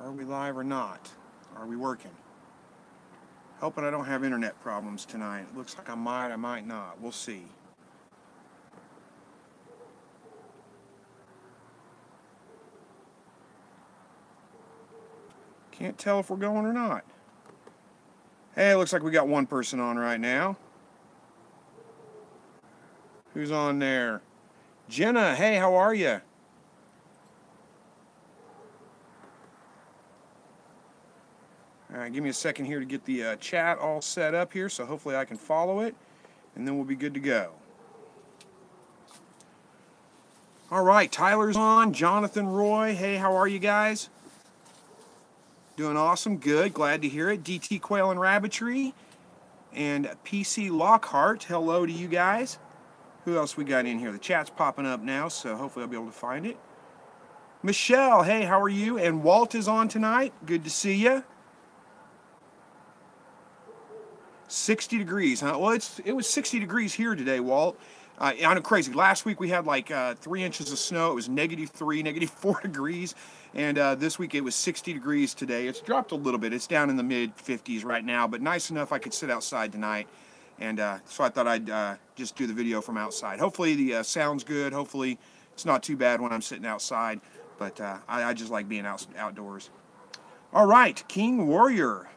Are we live or not? Are we working? Hoping I don't have internet problems tonight. It looks like I might not. We'll see. Can't tell if we're going or not. Hey, it looks like we got one person on right now. Who's on there? Jenna, hey, how are you? All right, give me a second here to get the chat all set up here, so hopefully I can follow it, and then we'll be good to go. All right, Tyler's on. Jonathan, Roy, hey, how are you guys? Doing awesome, good, glad to hear it. DT Quail and Rabbitry and PC Lockhart, hello to you guys. Who else we got in here? The chat's popping up now, so hopefully I'll be able to find it. Michelle, hey, how are you? And Walt is on tonight, good to see you. 60 degrees, huh? Well, it was 60 degrees here today, Walt. I know, crazy. Last week we had like 3 inches of snow. It was -3, -4 degrees. And this week it was 60 degrees today. It's dropped a little bit. It's down in the mid-50s right now, but nice enough I could sit outside tonight. And so I thought I'd just do the video from outside. Hopefully the sound's good. Hopefully it's not too bad when I'm sitting outside. But I just like being outdoors. All right, King Warrior.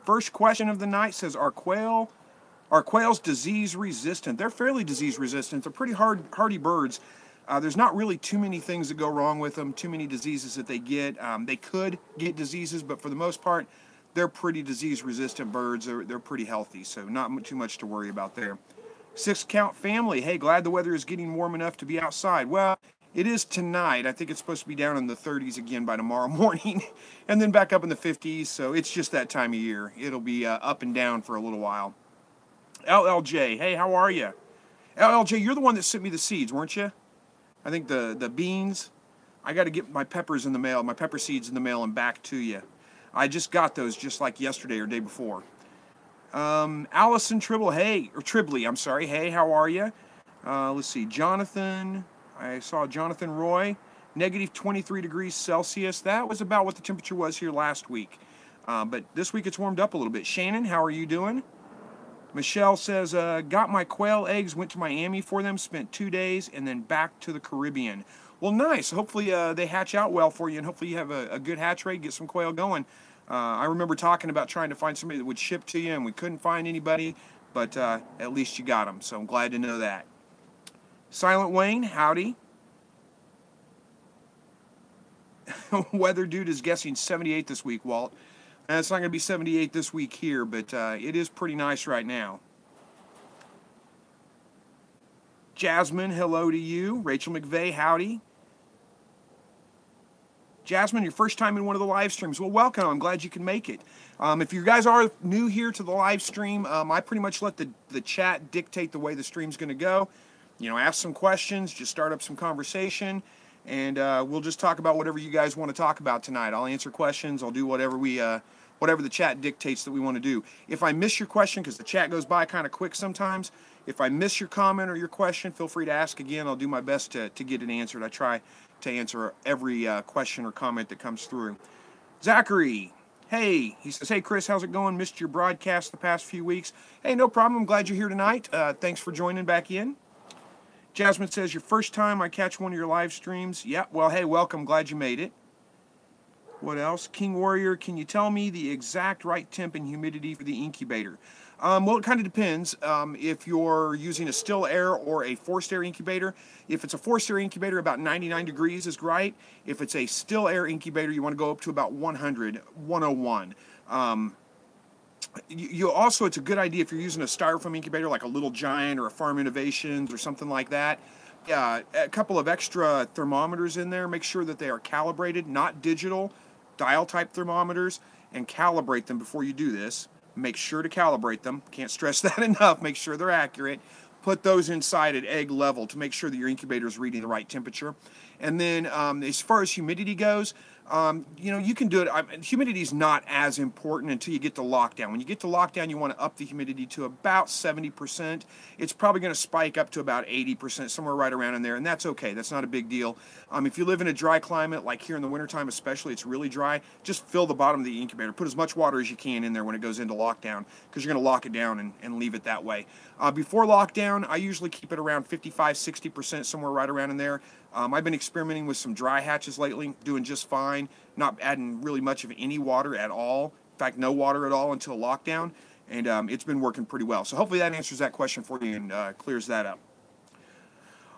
First question of the night says, are quails disease resistant? They're fairly disease resistant. They're pretty hardy birds. There's not really too many things that go wrong with them, too many diseases that they get. They could get diseases, but for the most part, they're pretty disease resistant birds. They're pretty healthy, so not too much to worry about there. 6 count family. Hey, glad the weather is getting warm enough to be outside. Well, it is tonight. I think it's supposed to be down in the 30s again by tomorrow morning, and then back up in the 50s, so it's just that time of year. It'll be up and down for a little while. LLJ, hey, how are you? LLJ, you're the one that sent me the seeds, weren't you? I think the beans. I got to get my peppers in the mail, my pepper seeds in the mail and back to you. I just got those just like yesterday or day before. Allison Tribley, I'm sorry. Hey, how are you? Let's see, Jonathan. I saw Jonathan Roy, -23 degrees Celsius. That was about what the temperature was here last week. But this week it's warmed up a little bit. Shannon, how are you doing? Michelle says, got my quail eggs, went to Miami for them, spent 2 days, and then back to the Caribbean. Well, nice. Hopefully they hatch out well for you, and hopefully you have a good hatch rate, get some quail going. I remember talking about trying to find somebody that would ship to you, and we couldn't find anybody, but at least you got them, so I'm glad to know that. Silent Wayne, howdy. Weather Dude is guessing 78 this week, Walt. It's not going to be 78 this week here, but it is pretty nice right now. Jasmine, hello to you. Rachel McVeigh, howdy. Jasmine, your first time in one of the live streams. Well, welcome. I'm glad you can make it. If you guys are new here to the live stream, I pretty much let the chat dictate the way the stream's going to go. You know, ask some questions, just start up some conversation, and we'll just talk about whatever you guys want to talk about tonight. I'll answer questions. I'll do whatever whatever the chat dictates that we want to do. If I miss your question, because the chat goes by kind of quick sometimes, if I miss your comment or your question, feel free to ask again. I'll do my best to get it answered. I try to answer every question or comment that comes through. Zachary, hey, he says, hey, Chris, how's it going? Missed your broadcast the past few weeks. Hey, no problem. I'm glad you're here tonight. Thanks for joining back in. Jasmine says, your first time I catch one of your live streams. Yeah, well, hey, welcome. Glad you made it. What else? King Warrior, can you tell me the exact right temp and humidity for the incubator? Well, it kind of depends if you're using a still air or a forced air incubator. If it's a forced air incubator, about 99 degrees is right. If it's a still air incubator, you want to go up to about 100, 101. It's a good idea if you're using a styrofoam incubator like a Little Giant or a Farm Innovations or something like that. A couple of extra thermometers in there. Make sure that they are calibrated, not digital, dial type thermometers, and calibrate them before you do this. Make sure to calibrate them. Can't stress that enough. Make sure they're accurate. Put those inside at egg level to make sure that your incubator is reading the right temperature. And then as far as humidity goes, You can do it. Humidity is not as important until you get to lockdown. When you get to lockdown, you want to up the humidity to about 70%. It's probably going to spike up to about 80%, somewhere right around in there, and that's okay. That's not a big deal. If you live in a dry climate, like here in the wintertime especially, it's really dry, just fill the bottom of the incubator. Put as much water as you can in there when it goes into lockdown, because you're going to lock it down and leave it that way. Before lockdown, I usually keep it around 55-60%, somewhere right around in there. I've been experimenting with some dry hatches lately, doing just fine, not adding really much of any water at all. In fact, no water at all until lockdown, and it's been working pretty well. So hopefully that answers that question for you and clears that up.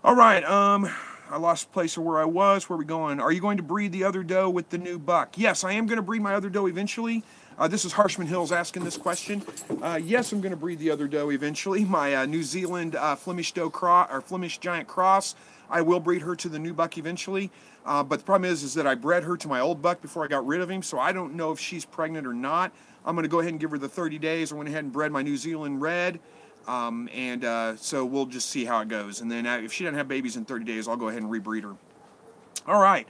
All right, I lost place of where I was. Where are we going? Are you going to breed the other doe with the new buck? Yes, I am going to breed my other doe eventually. This is Harshman Hills asking this question. Yes, I'm going to breed the other doe eventually. My New Zealand Flemish doe cross, or Flemish giant cross, I will breed her to the new buck eventually. But the problem is that I bred her to my old buck before I got rid of him, so I don't know if she's pregnant or not. I'm going to go ahead and give her the 30 days. I went ahead and bred my New Zealand red, so we'll just see how it goes. And then if she doesn't have babies in 30 days, I'll go ahead and rebreed her. All right.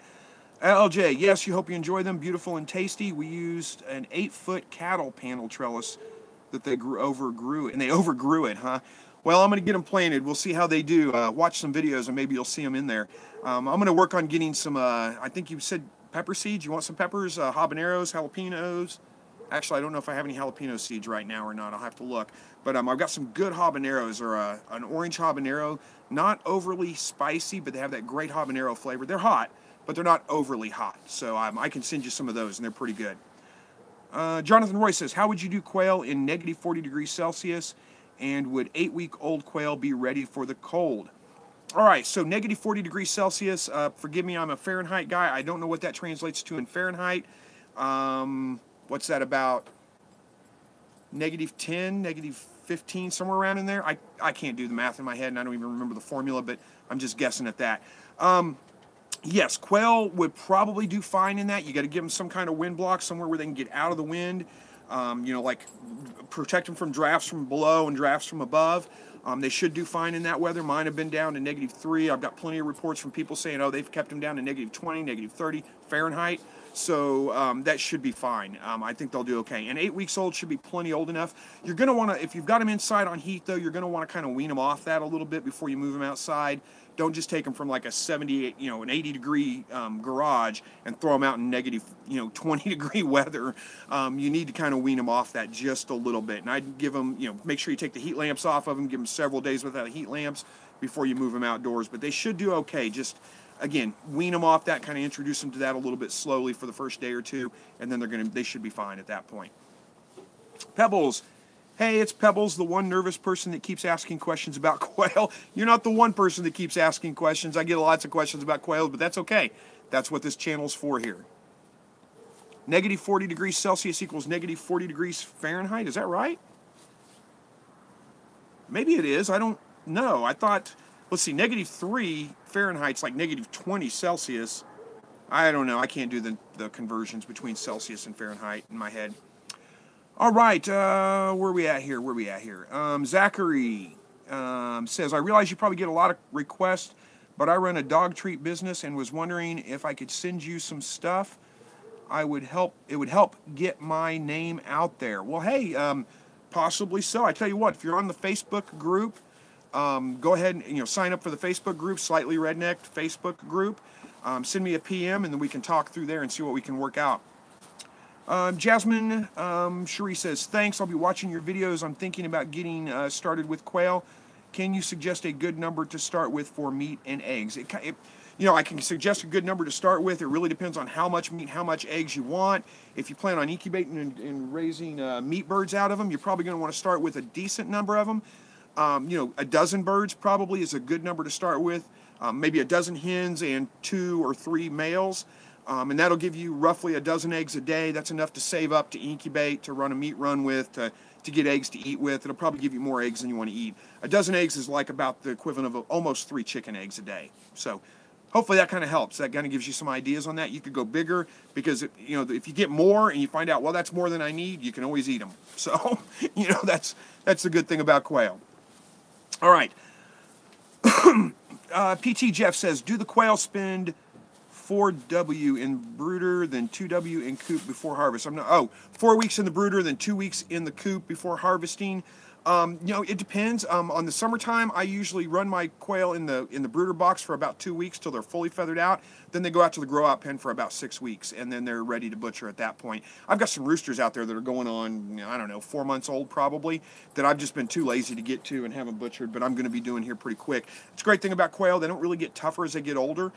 LJ, yes, you hope you enjoy them. Beautiful and tasty. We used an 8-foot cattle panel trellis that they overgrew it, and they overgrew it, huh? Well, I'm going to get them planted. We'll see how they do. Watch some videos, and maybe you'll see them in there. I'm going to work on getting some, I think you said pepper seeds. You want some peppers, habaneros, jalapenos? Actually, I don't know if I have any jalapeno seeds right now or not. I'll have to look. But I've got some good habaneros, or an orange habanero. Not overly spicy, but they have that great habanero flavor. They're hot, but they're not overly hot. So I can send you some of those, and they're pretty good. Jonathan Roy says, how would you do quail in negative 40 degrees Celsius? And would 8-week-old quail be ready for the cold? All right, so negative 40 degrees Celsius. Forgive me, I'm a Fahrenheit guy. I don't know what that translates to in Fahrenheit. What's that about? Negative 10, negative 15, somewhere around in there. I can't do the math in my head, and I don't even remember the formula, but I'm just guessing at that. Yes, quail would probably do fine in that. You got to give them some kind of wind block, somewhere where they can get out of the wind. Like protect them from drafts from below and drafts from above. They should do fine in that weather. Mine have been down to negative 3. I've got plenty of reports from people saying, oh, they've kept them down to negative 20, negative 30 Fahrenheit. So that should be fine. I think they'll do okay. And 8 weeks old should be plenty old enough. You're going to want to, if you've got them inside on heat, though, you're going to want to kind of wean them off that a little bit before you move them outside. Don't just take them from like a 78, an 80-degree garage and throw them out in negative, 20-degree weather. You need to kind of wean them off that just a little bit. And I'd give them, make sure you take the heat lamps off of them. Give them several days without heat lamps before you move them outdoors. But they should do okay. Just, again, wean them off that, kind of introduce them to that a little bit slowly for the first day or two, and then they should be fine at that point. Pebbles. Hey, it's Pebbles, the one nervous person that keeps asking questions about quail. You're not the one person that keeps asking questions. I get lots of questions about quails, but that's okay. That's what this channel's for here. Negative 40 degrees Celsius equals negative 40 degrees Fahrenheit. Is that right? Maybe it is. I don't know. I thought, let's see, negative 3 Fahrenheit's like negative 20 Celsius. I don't know. I can't do the conversions between Celsius and Fahrenheit in my head. All right, where are we at here? Zachary says, I realize you probably get a lot of requests, but I run a dog treat business and was wondering if I could send you some stuff. It would help get my name out there. Well, hey, possibly so. I tell you what, if you're on the Facebook group, go ahead and sign up for the Facebook group, Slightly Rednecked Facebook group. Send me a PM, and then we can talk through there and see what we can work out. Jasmine Cherie says, thanks, I'll be watching your videos. I'm thinking about getting started with quail. Can you suggest a good number to start with for meat and eggs? I can suggest a good number to start with. It really depends on how much meat, how much eggs you want. If you plan on incubating and raising meat birds out of them, you're probably going to want to start with a decent number of them. A dozen birds probably is a good number to start with. Maybe a dozen hens and 2 or 3 males. And that'll give you roughly a dozen eggs a day. That's enough to save up to incubate, to run a meat run with, to get eggs to eat with. It'll probably give you more eggs than you want to eat. A dozen eggs is like about the equivalent of almost 3 chicken eggs a day. So hopefully that kind of helps. That kind of gives you some ideas on that. You could go bigger because, if you get more and you find out, well, that's more than I need, you can always eat them. So, that's the good thing about quail. All right. PT Jeff says, do the quail spend 4W in brooder, then 2W in coop before harvest. I'm not. Oh, 4 weeks in the brooder, then 2 weeks in the coop before harvesting. It depends. On the summertime, I usually run my quail in the brooder box for about 2 weeks till they're fully feathered out. Then they go out to the grow out pen for about 6 weeks, and then they're ready to butcher at that point. I've got some roosters out there that are going on, I don't know, 4 months old probably, that I've just been too lazy to get to and haven't butchered, but I'm going to be doing here pretty quick. It's a great thing about quail. They don't really get tougher as they get older.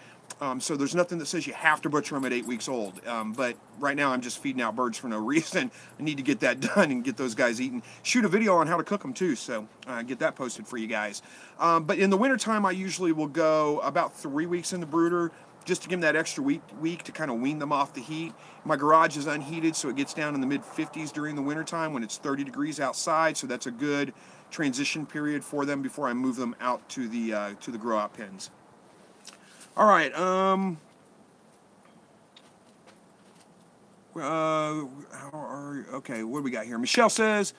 So there's nothing that says you have to butcher them at 8 weeks old. But right now I'm just feeding out birds for no reason. I need to get that done and get those guys eaten. Shoot a video on how to cook them too, so get that posted for you guys. But in the wintertime, I usually will go about 3 weeks in the brooder, just to give them that extra week to kind of wean them off the heat. My garage is unheated, so it gets down in the mid-50s during the wintertime when it's 30 degrees outside, so that's a good transition period for them before I move them out to the grow-out pens. All right, okay, what do we got here? Michelle says,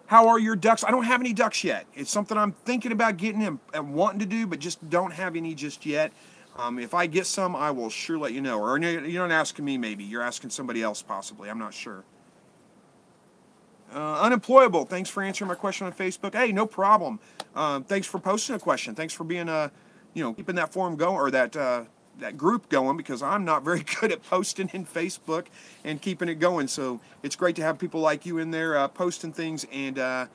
how are your ducks? I don't have any ducks yet. It's something I'm thinking about getting and wanting to do, but just don't have any just yet. If I get some, I will sure let you know. Or you're not asking me, maybe. You're asking somebody else, possibly. I'm not sure. Unemployable, thanks for answering my question on Facebook. Hey, no problem. Thanks for posting a question. Thanks for being, keeping that forum going, or that group going, because I'm not very good at posting in Facebook and keeping it going. So it's great to have people like you in there posting things and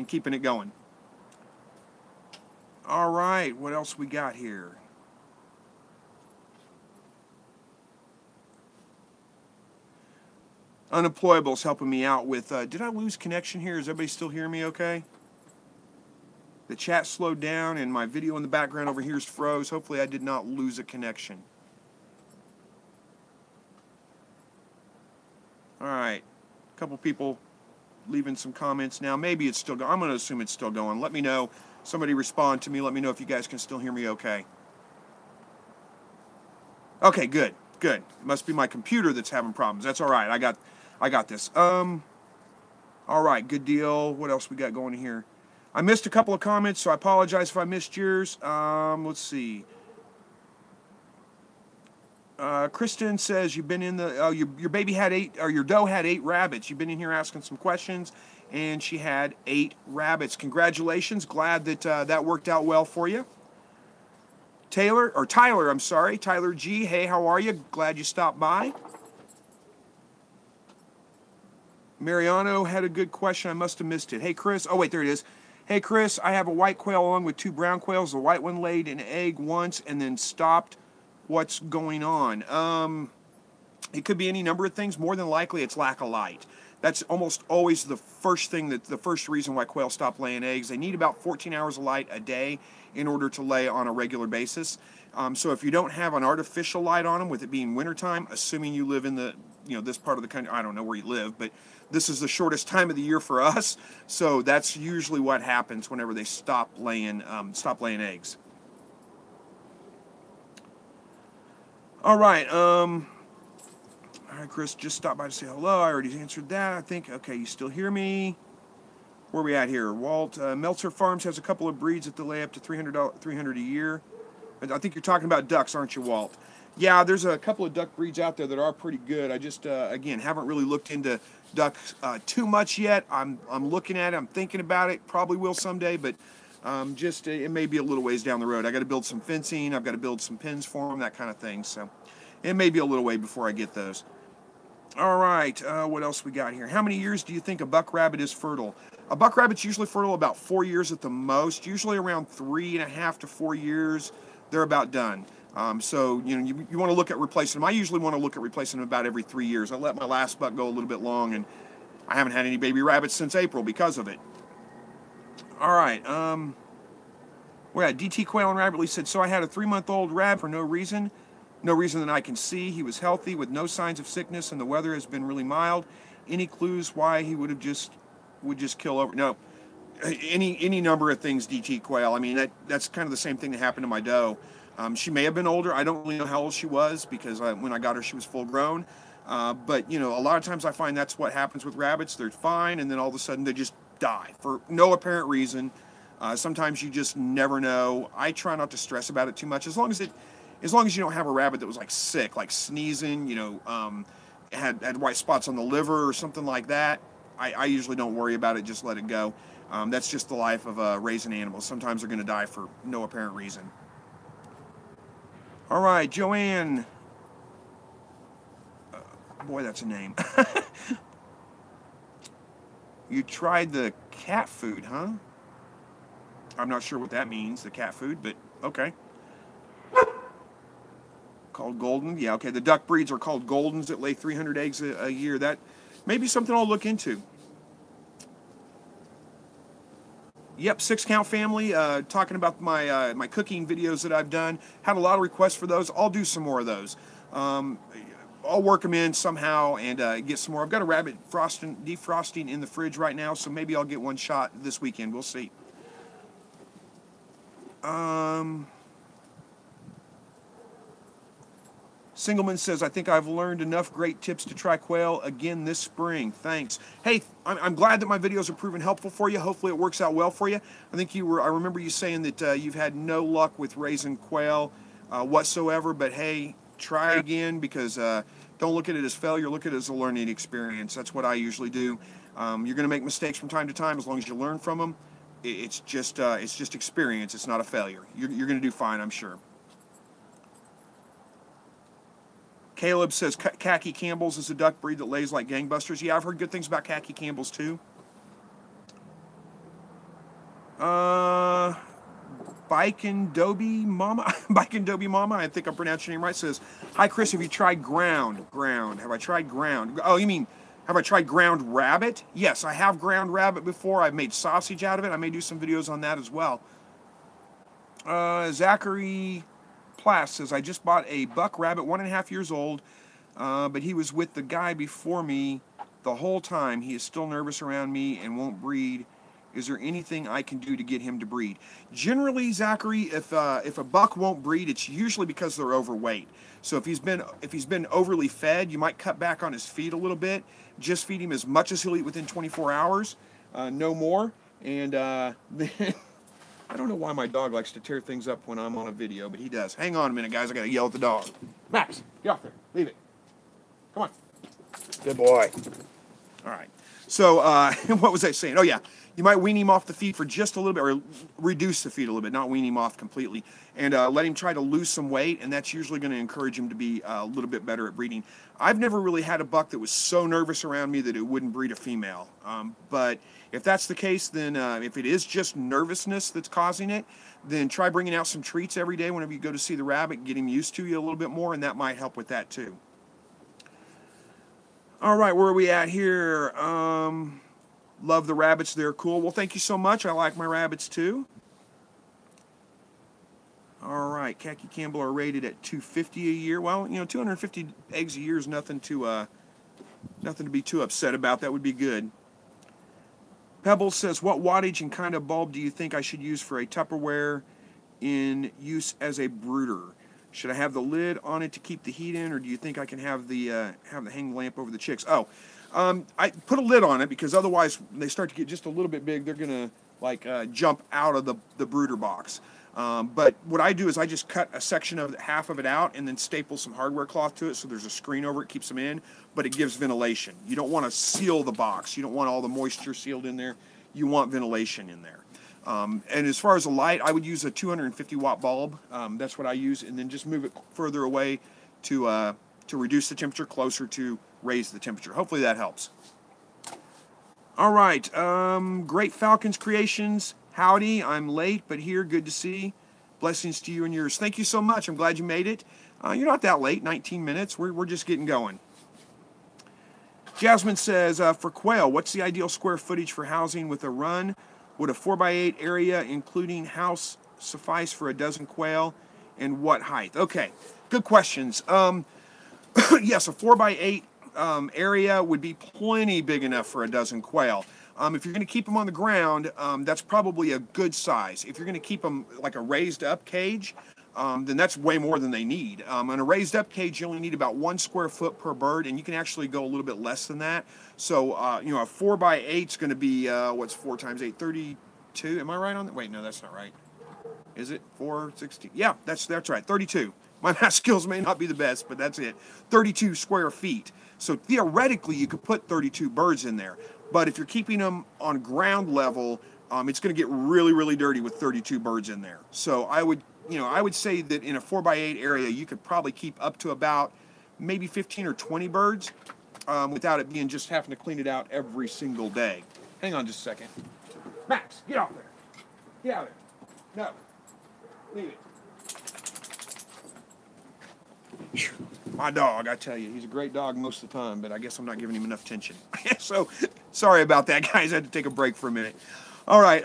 keeping it going. All right, what else we got here? Unemployable is helping me out with, did I lose connection here? Is everybody still hearing me okay? The chat slowed down and my video in the background over here is froze. Hopefully I did not lose a connection. All right, a couple people leaving some comments now. Maybe it's still going. I'm going to assume it's still going. Let me know. Somebody respond to me. Let me know if you guys can still hear me okay. Okay, good, good. It must be my computer that's having problems. That's all right. I got this. All right, good deal. What else we got going here? I missed a couple of comments, so I apologize if I missed yours. Let's see. Kristen says you've been in the, your baby had 8, or your doe had 8 rabbits. You've been in here asking some questions, and she had 8 rabbits. Congratulations. Glad that that worked out well for you. Tyler, I'm sorry. Tyler G. Hey, how are you? Glad you stopped by. Mariano had a good question. I must have missed it. Hey, Chris. Oh, wait, there it is. Hey, Chris, I have a white quail along with 2 brown quails. The white one laid an egg once and then stopped. What's going on? It could be any number of things. More than likely, it's lack of light. That's almost always the first reason why quail stop laying eggs. They need about 14 hours of light a day in order to lay on a regular basis. So if you don't have an artificial light on them, with it being wintertime, assuming you live in the, this part of the country, I don't know where you live, but this is the shortest time of the year for us. So that's usually what happens whenever they stop laying eggs. All right. All right, Chris, just stopped by to say hello. I already answered that, I think. Okay, you still hear me? Where are we at here? Walt, Meltzer Farms has a couple of breeds that they lay up to $300 a year. I think you're talking about ducks, aren't you, Walt? Yeah, there's a couple of duck breeds out there that are pretty good. I just, again, haven't really looked into ducks too much yet. I'm looking at it. I'm thinking about it. Probably will someday, but it may be a little ways down the road. I got to build some fencing. I've got to build some pens for them, that kind of thing. So it may be a little way before I get those. All right, what else we got here? How many years do you think a buck rabbit is fertile? A buck rabbit's usually fertile about 4 years at the most. Usually around 3.5 to 4 years, they're about done. So you want to look at replacing them. I usually want to look at replacing them about every 3 years. I let my last buck go a little bit long, and I haven't had any baby rabbits since April because of it. All right, we're at DT Quail and Rabbit. He said, so I had a 3-month-old rabbit for no reason that I can see. He was healthy with no signs of sickness, and the weather has been really mild. Any clues why he would just kill over? No, any number of things, DT Quail. I mean, that's kind of the same thing that happened to my doe. She may have been older. I don't really know how old she was because when I got her, she was full grown. But a lot of times I find that's what happens with rabbits. They're fine, and then all of a sudden they just die for no apparent reason. Sometimes you just never know. I try not to stress about it too much, as long as as long as you don't have a rabbit that was like sick, like sneezing, you know, had white spots on the liver or something like that, I usually don't worry about it. Just let it go. That's just the life of raising animals. Sometimes they're going to die for no apparent reason. All right, Joanne. Boy, that's a name. You tried the cat food, huh? I'm not sure what that means, the cat food, but okay. Called golden. Yeah, okay. The duck breeds are called goldens that lay 300 eggs a year. That may be something I'll look into. Yep, 6 Count Family, talking about my my cooking videos that I've done. Had a lot of requests for those. I'll do some more of those. I'll work them in somehow and get some more. I've got a rabbit defrosting in the fridge right now, so maybe I'll get one shot this weekend. We'll see. Singleman says, I think I've learned enough great tips to try quail again this spring. Thanks. Hey, I'm glad that my videos are proven helpful for you. Hopefully it works out well for you. I remember you saying that you've had no luck with raising quail whatsoever, but hey, try again because don't look at it as failure, look at it as a learning experience. That's what I usually do. You're going to make mistakes from time to time as long as you learn from them. It's just experience. It's not a failure. You're going to do fine, I'm sure. Caleb says Khaki Campbell's is a duck breed that lays like gangbusters. Yeah, I've heard good things about Khaki Campbell's too. Bike and Dobie Mama, I think I'm pronouncing your name right, says, hi Chris, have you tried ground? Have I tried ground? Oh, you mean, have I tried ground rabbit? Yes, I have ground rabbit before. I've made sausage out of it. I may do some videos on that as well. Zachary Plass says, I just bought a buck rabbit, 1.5 years old, but he was with the guy before me the whole time. He is still nervous around me and won't breed. Is there anything I can do to get him to breed? Generally, Zachary, if a buck won't breed, it's usually because they're overweight. So if he's been overly fed, you might cut back on his feed a little bit. Just feed him as much as he'll eat within 24 hours, no more. And then I don't know why my dog likes to tear things up when I'm on a video, but he does. Hang on a minute, guys. I got to yell at the dog. Max, get off there. Leave it. Come on. Good boy. All right. So what was I saying? Oh, yeah. You might wean him off the feed for just a little bit, or reduce the feed a little bit, not wean him off completely, and let him try to lose some weight, and that's usually going to encourage him to be a little bit better at breeding. I've never really had a buck that was so nervous around me that it wouldn't breed a female. But if that's the case, then if it is just nervousness that's causing it, then try bringing out some treats every day whenever you go to see the rabbit, get him used to you a little bit more, and that might help with that too. All right, where are we at here? Love the rabbits. They're cool. Well, thank you so much. I like my rabbits too. All right, Khaki Campbell are rated at 250 a year. Well, you know, 250 eggs a year is nothing to be too upset about. That would be good. Pebbles says, what wattage and kind of bulb do you think I should use for a Tupperware in use as a brooder? Should I have the lid on it to keep the heat in, or do you think I can have the hang lamp over the chicks? Oh, I put a lid on it because otherwise when they start to get just a little bit big, they're going to jump out of the brooder box. But what I do is I just cut a section of half of it out and then staple some hardware cloth to it so there's a screen over it, keeps them in, but it gives ventilation. You don't want to seal the box. You don't want all the moisture sealed in there. You want ventilation in there. And as far as the light, I would use a 250 watt bulb. That's what I use, and then just move it further away to reduce the temperature, closer to raise the temperature. Hopefully that helps. All right, Great Falcons Creations. Howdy, I'm late, but here, good to see. Blessings to you and yours. Thank you so much. I'm glad you made it. You're not that late, 19 minutes. We're just getting going. Jasmine says, for quail, what's the ideal square footage for housing with a run? Would a 4x8 area, including house, suffice for a dozen quail? And what height? Okay, good questions. Yes, a 4x8 area would be plenty big enough for a dozen quail. If you're going to keep them on the ground, that's probably a good size. If you're going to keep them like a raised up cage, then that's way more than they need. In a raised up cage, you only need about 1 square foot per bird, and you can actually go a little bit less than that. So, a 4x8 is going to be, what's 4 times 8? 32. Am I right on that? Wait, no, that's not right. Is it 4, 16? Yeah, that's right. 32. My math skills may not be the best, but that's it. 32 square feet. So theoretically, you could put 32 birds in there. But if you're keeping them on ground level, it's going to get really, really dirty with 32 birds in there. So I would say that in a 4x8 area, you could probably keep up to about maybe 15 or 20 birds without it being just having to clean it out every single day. Hang on just a second. Max, get off there. Get out of there. No. Leave it. My dog, I tell you, he's a great dog most of the time, but I guess I'm not giving him enough attention. So, sorry about that, guys. I had to take a break for a minute. All right,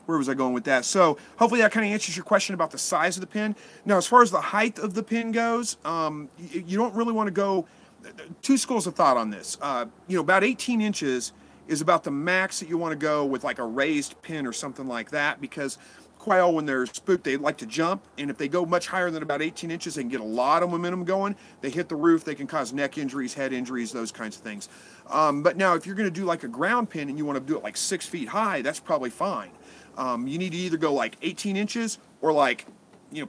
where was I going with that? So, hopefully that kind of answers your question about the size of the pin. Now, as far as the height of the pin goes, you don't really want to go... Two schools of thought on this. About 18 inches is about the max that you want to go with like a raised pin or something like that, because quail, when they're spooked, they like to jump, and if they go much higher than about 18 inches, they can get a lot of momentum going. They hit the roof, they can cause neck injuries, head injuries, those kinds of things. But now, if you're going to do like a ground pin and you want to do it like 6 feet high, that's probably fine. You need to either go like 18 inches or like,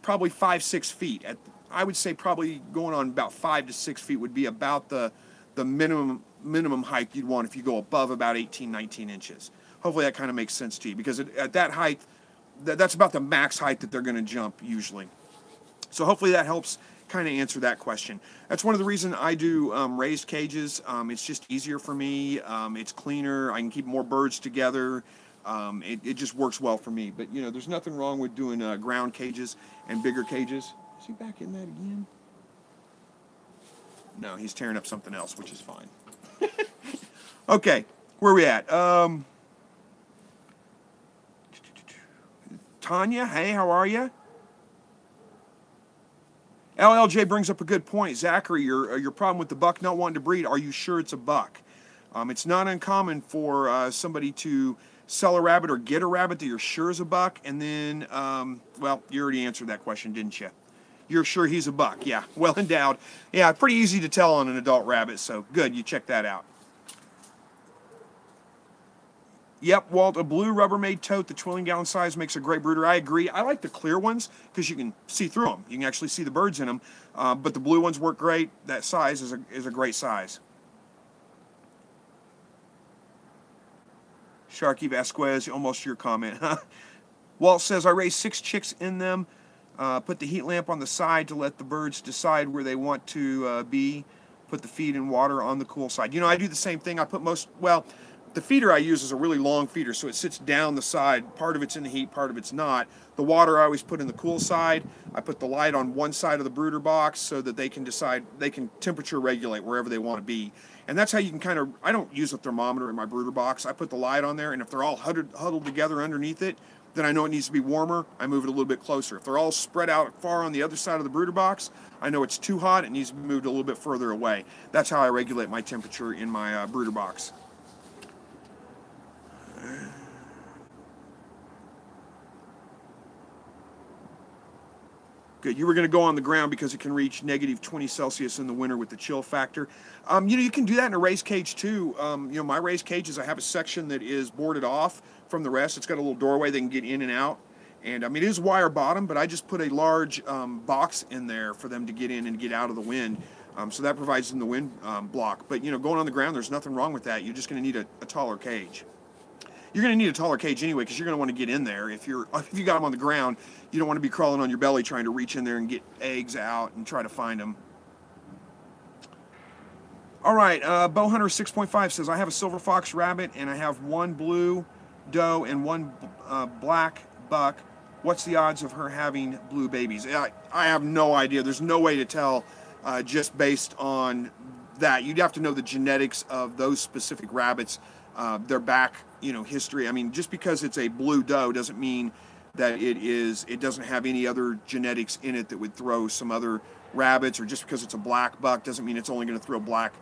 probably 5-6 feet. I would say probably going on about 5 to 6 feet would be about the minimum height you'd want if you go above about 18, 19 inches. Hopefully that kind of makes sense to you, because at that height, that's about the max height that they're going to jump usually. So hopefully that helps kind of answer that question. That's one of the reasons I do raised cages. It's just easier for me. It's cleaner. I can keep more birds together. It just works well for me. But, there's nothing wrong with doing ground cages and bigger cages. Is he back in that again? No, he's tearing up something else, which is fine. Okay, where are we at? Tanya, hey, how are you? LLJ brings up a good point. Zachary, your problem with the buck not wanting to breed, are you sure it's a buck? It's not uncommon for somebody to sell a rabbit or get a rabbit that you're sure is a buck, and then, well, you already answered that question, didn't you? You're sure he's a buck. Yeah, well endowed. Yeah, pretty easy to tell on an adult rabbit, so good, you check that out. Yep, Walt, a blue Rubbermaid tote, the 12 gallon size, makes a great brooder. I agree. I like the clear ones because you can see through them. You can actually see the birds in them. But the blue ones work great. That size is a great size. Sharky Vasquez, almost your comment. Walt says, I raised 6 chicks in them. Put the heat lamp on the side to let the birds decide where they want to be. Put the feed and water on the cool side. I do the same thing. I put the feeder I use is a really long feeder, so it sits down the side. Part of it's in the heat, part of it's not. The water I always put in the cool side. I put the light on one side of the brooder box so that they can decide, they can temperature regulate wherever they want to be. And that's how you can I don't use a thermometer in my brooder box. I put the light on there, and if they're all huddled together underneath it, then I know it needs to be warmer. I move it a little bit closer. If they're all spread out far on the other side of the brooder box, I know it's too hot. It needs to be moved a little bit further away. That's how I regulate my temperature in my brooder box. Good. You were going to go on the ground because it can reach negative 20 Celsius in the winter with the chill factor. You can do that in a raised cage too. My raised cages, I have a section that is boarded off from the rest. It's got a little doorway they can get in and out. And it is wire bottom, but I just put a large box in there for them to get in and get out of the wind. So that provides them the wind block. But going on the ground, there's nothing wrong with that. You're just going to need a taller cage. You're going to need a taller cage anyway because you're going to want to get in there. If you got them on the ground, you don't want to be crawling on your belly trying to reach in there and get eggs out and try to find them. All right, Bowhunter 6.5 says, I have a silver fox rabbit and I have one blue doe and one black buck. What's the odds of her having blue babies? I have no idea. There's no way to tell just based on that. You'd have to know the genetics of those specific rabbits, their back, history. Just because it's a blue doe doesn't mean that it doesn't have any other genetics in it that would throw some other rabbits, or just because it's a black buck doesn't mean it's only going to throw black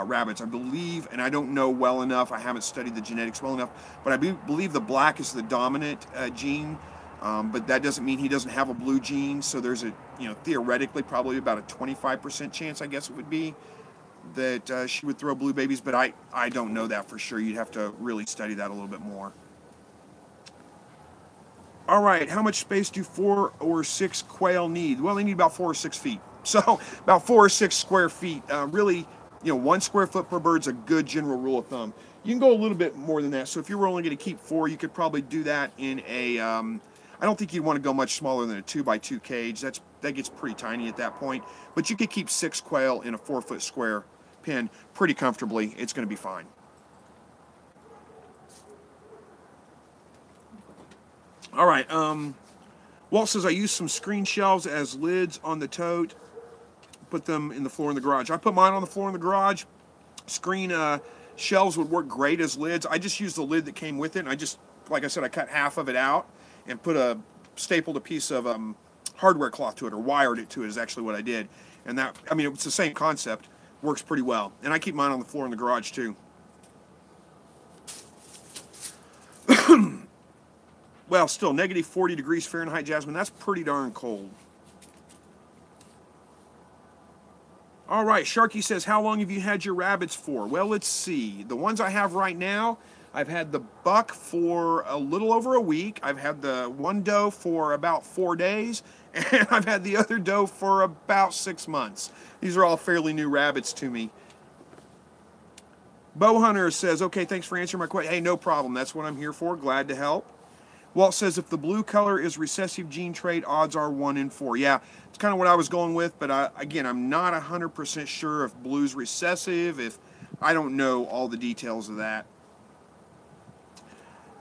rabbits. I believe, and I don't know well enough, I haven't studied the genetics well enough, but I believe the black is the dominant gene, but that doesn't mean he doesn't have a blue gene. So there's theoretically probably about a 25% chance, I guess it would be, that she would throw blue babies, but I don't know that for sure. You'd have to really study that a little bit more. All right, how much space do 4 or 6 quail need? Well, they need about 4 or 6 feet. So about 4 or 6 square feet. Really, 1 square foot per bird is a good general rule of thumb. You can go a little bit more than that. So if you were only going to keep 4, you could probably do that in a. I don't think you'd want to go much smaller than a 2x2 cage. That gets pretty tiny at that point. But you could keep 6 quail in a 4-foot square pen pretty comfortably. It's going to be fine. All right. Walt says, I use some screen shelves as lids on the tote. Put them in the floor in the garage. I put mine on the floor in the garage. Screen shelves would work great as lids. I just used the lid that came with it. And I just, like I said, I cut half of it out and stapled a piece of hardware cloth to it, or wired it to it is actually what I did. And that, I mean, it's the same concept. Works pretty well. And I keep mine on the floor in the garage too. Well, still, negative 40 degrees Fahrenheit, Jasmine. That's pretty darn cold. All right, Sharky says, how long have you had your rabbits for? Well, let's see. The ones I have right now, I've had the buck for a little over a week. I've had the one doe for about 4 days. And I've had the other doe for about 6 months. These are all fairly new rabbits to me. Bowhunter says, okay, thanks for answering my question. Hey, no problem. That's what I'm here for. Glad to help. Walt says, if the blue color is recessive gene trait, odds are 1 in 4. Yeah, it's kind of what I was going with, but again, I'm not 100% sure if blue's recessive, I don't know all the details of that.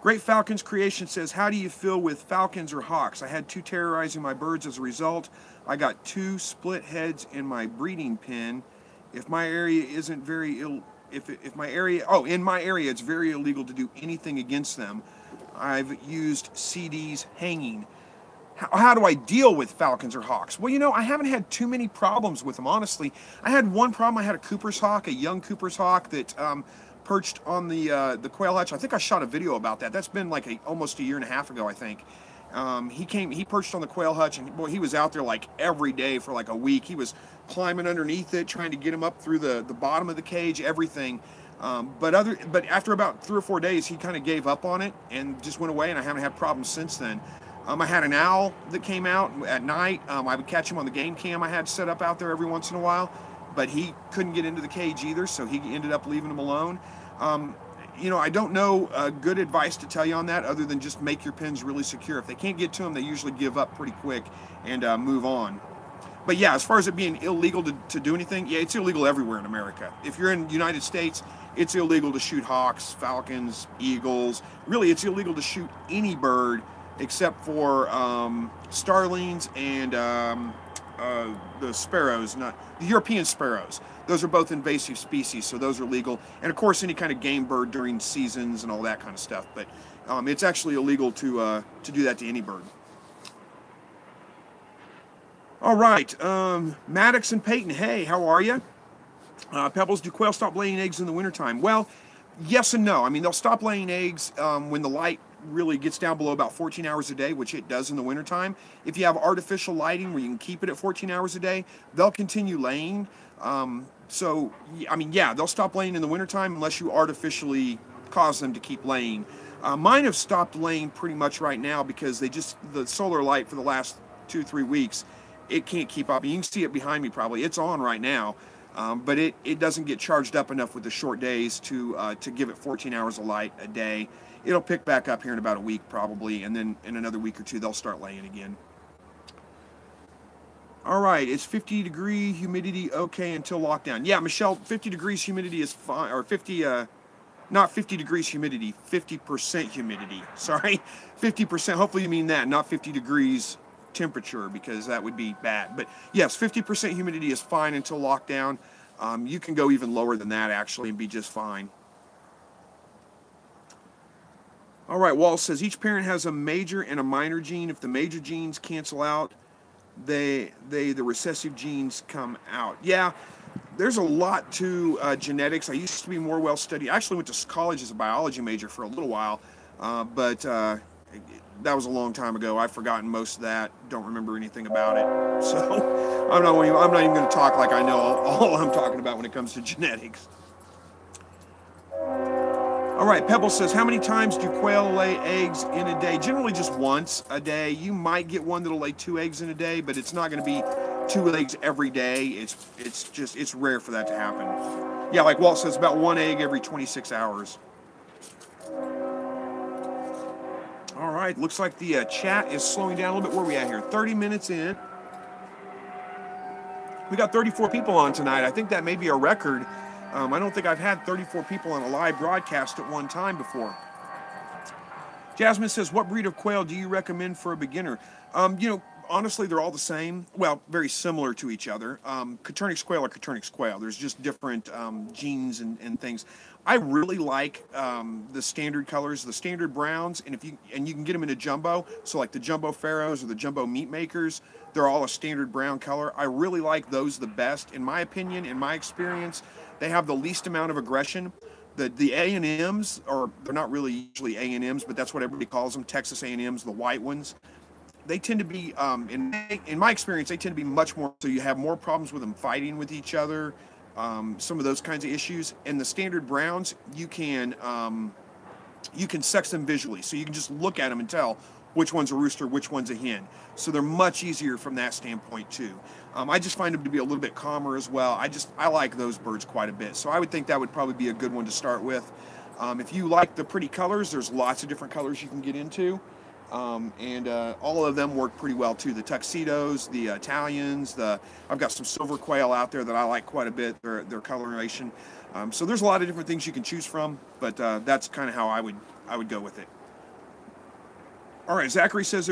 Great Falcons Creation says, how do you feel with falcons or hawks? I had 2 terrorizing my birds as a result. I got 2 split heads in my breeding pen. If my area isn't very in my area it's very illegal to do anything against them. I've used CDs hanging. How do I deal with falcons or hawks? Well, I haven't had too many problems with them, honestly. I had one problem. I had a Cooper's hawk, a young Cooper's hawk that perched on the quail hutch. I think I shot a video about that. That's been like almost a year and a half ago, I think. He perched on the quail hutch, and boy, he was out there like every day for like a week. He was climbing underneath it, trying to get him up through the bottom of the cage, everything. But after about 3 or 4 days, he kind of gave up on it and just went away, and I haven't had problems since then. I had an owl that came out at night. I would catch him on the game cam I had set up out there every once in a while, but he couldn't get into the cage either, so he ended up leaving him alone. I don't know good advice to tell you on that other than just make your pens really secure. If they can't get to them, they usually give up pretty quick and move on. But yeah, as far as it being illegal to do anything, yeah, it's illegal everywhere in America. If you're in the United States, it's illegal to shoot hawks, falcons, eagles. Really, it's illegal to shoot any bird except for starlings and the sparrows, not the European sparrows. Those are both invasive species, so those are legal. And of course, any kind of game bird during seasons and all that kind of stuff. But it's actually illegal to do that to any bird. All right, Maddox and Peyton, hey, how are you? Pebbles, do quail stop laying eggs in the wintertime? Well, yes and no. I mean, they'll stop laying eggs when the light really gets down below about 14 hours a day, which it does in the wintertime. If you have artificial lighting where you can keep it at 14 hours a day, they'll continue laying. So, I mean, yeah, they'll stop laying in the wintertime unless you artificially cause them to keep laying. Mine have stopped laying pretty much right now because the solar light for the last 2-3 weeks, it can't keep up. You can see it behind me probably. It's on right now. But it doesn't get charged up enough with the short days to give it 14 hours of light a day. It'll pick back up here in about a week probably, and then in another week or two they'll start laying again. All right, it's 50 degree humidity okay until lockdown. Yeah, Michelle, 50 degrees humidity is fine, or not 50 degrees humidity, 50% humidity. Sorry, 50%. Hopefully you mean that, not 50 degrees temperature, because that would be bad. But yes, 50% humidity is fine until lockdown. You can go even lower than that actually and be just fine. All right, Walt says each parent has a major and a minor gene. If the major genes cancel out, the recessive genes come out. Yeah, there's a lot to genetics. I used to be more well studied. I actually went to college as a biology major for a little while, but that was a long time ago. I've forgotten most of that. Don't remember anything about it. So I'm not even going to talk like I know all I'm talking about when it comes to genetics. All right, Pebble says, how many times do quail lay eggs in a day? Generally just once a day. You might get one that'll lay 2 eggs in a day, but it's not going to be 2 eggs every day. It's rare for that to happen. Yeah, like Walt says, about 1 egg every 26 hours. All right, looks like the chat is slowing down a little bit. Where are we at here? 30 minutes in. We got 34 people on tonight. I think that may be a record. I don't think I've had 34 people on a live broadcast at one time before. Jasmine says, what breed of quail do you recommend for a beginner? Honestly, they're all the same. Well, very similar to each other. Coturnix quail are Coturnix quail. There's just different genes and things. I really like the standard colors, the standard browns, and you can get them in a jumbo. So like the jumbo pharaohs or the jumbo meat makers, they're all a standard brown color. I really like those the best, in my opinion, in my experience. They have the least amount of aggression. The A&Ms, or they're not really usually A&Ms, but that's what everybody calls them, Texas A&Ms, the white ones. They tend to be, in my experience, they tend to be much more, so you have more problems with them fighting with each other, some of those kinds of issues. And the standard browns, you can sex them visually, so you can just look at them and tell which one's a rooster, which one's a hen. So they're much easier from that standpoint too. I just find them to be a little bit calmer as well. I like those birds quite a bit. So I would think that would probably be a good one to start with. If you like the pretty colors, there's lots of different colors you can get into. All of them work pretty well too. The tuxedos, the Italians, I've got some silver quail out there that I like quite a bit, their coloration. So there's a lot of different things you can choose from, but that's kind of how I would go with it. All right, Zachary says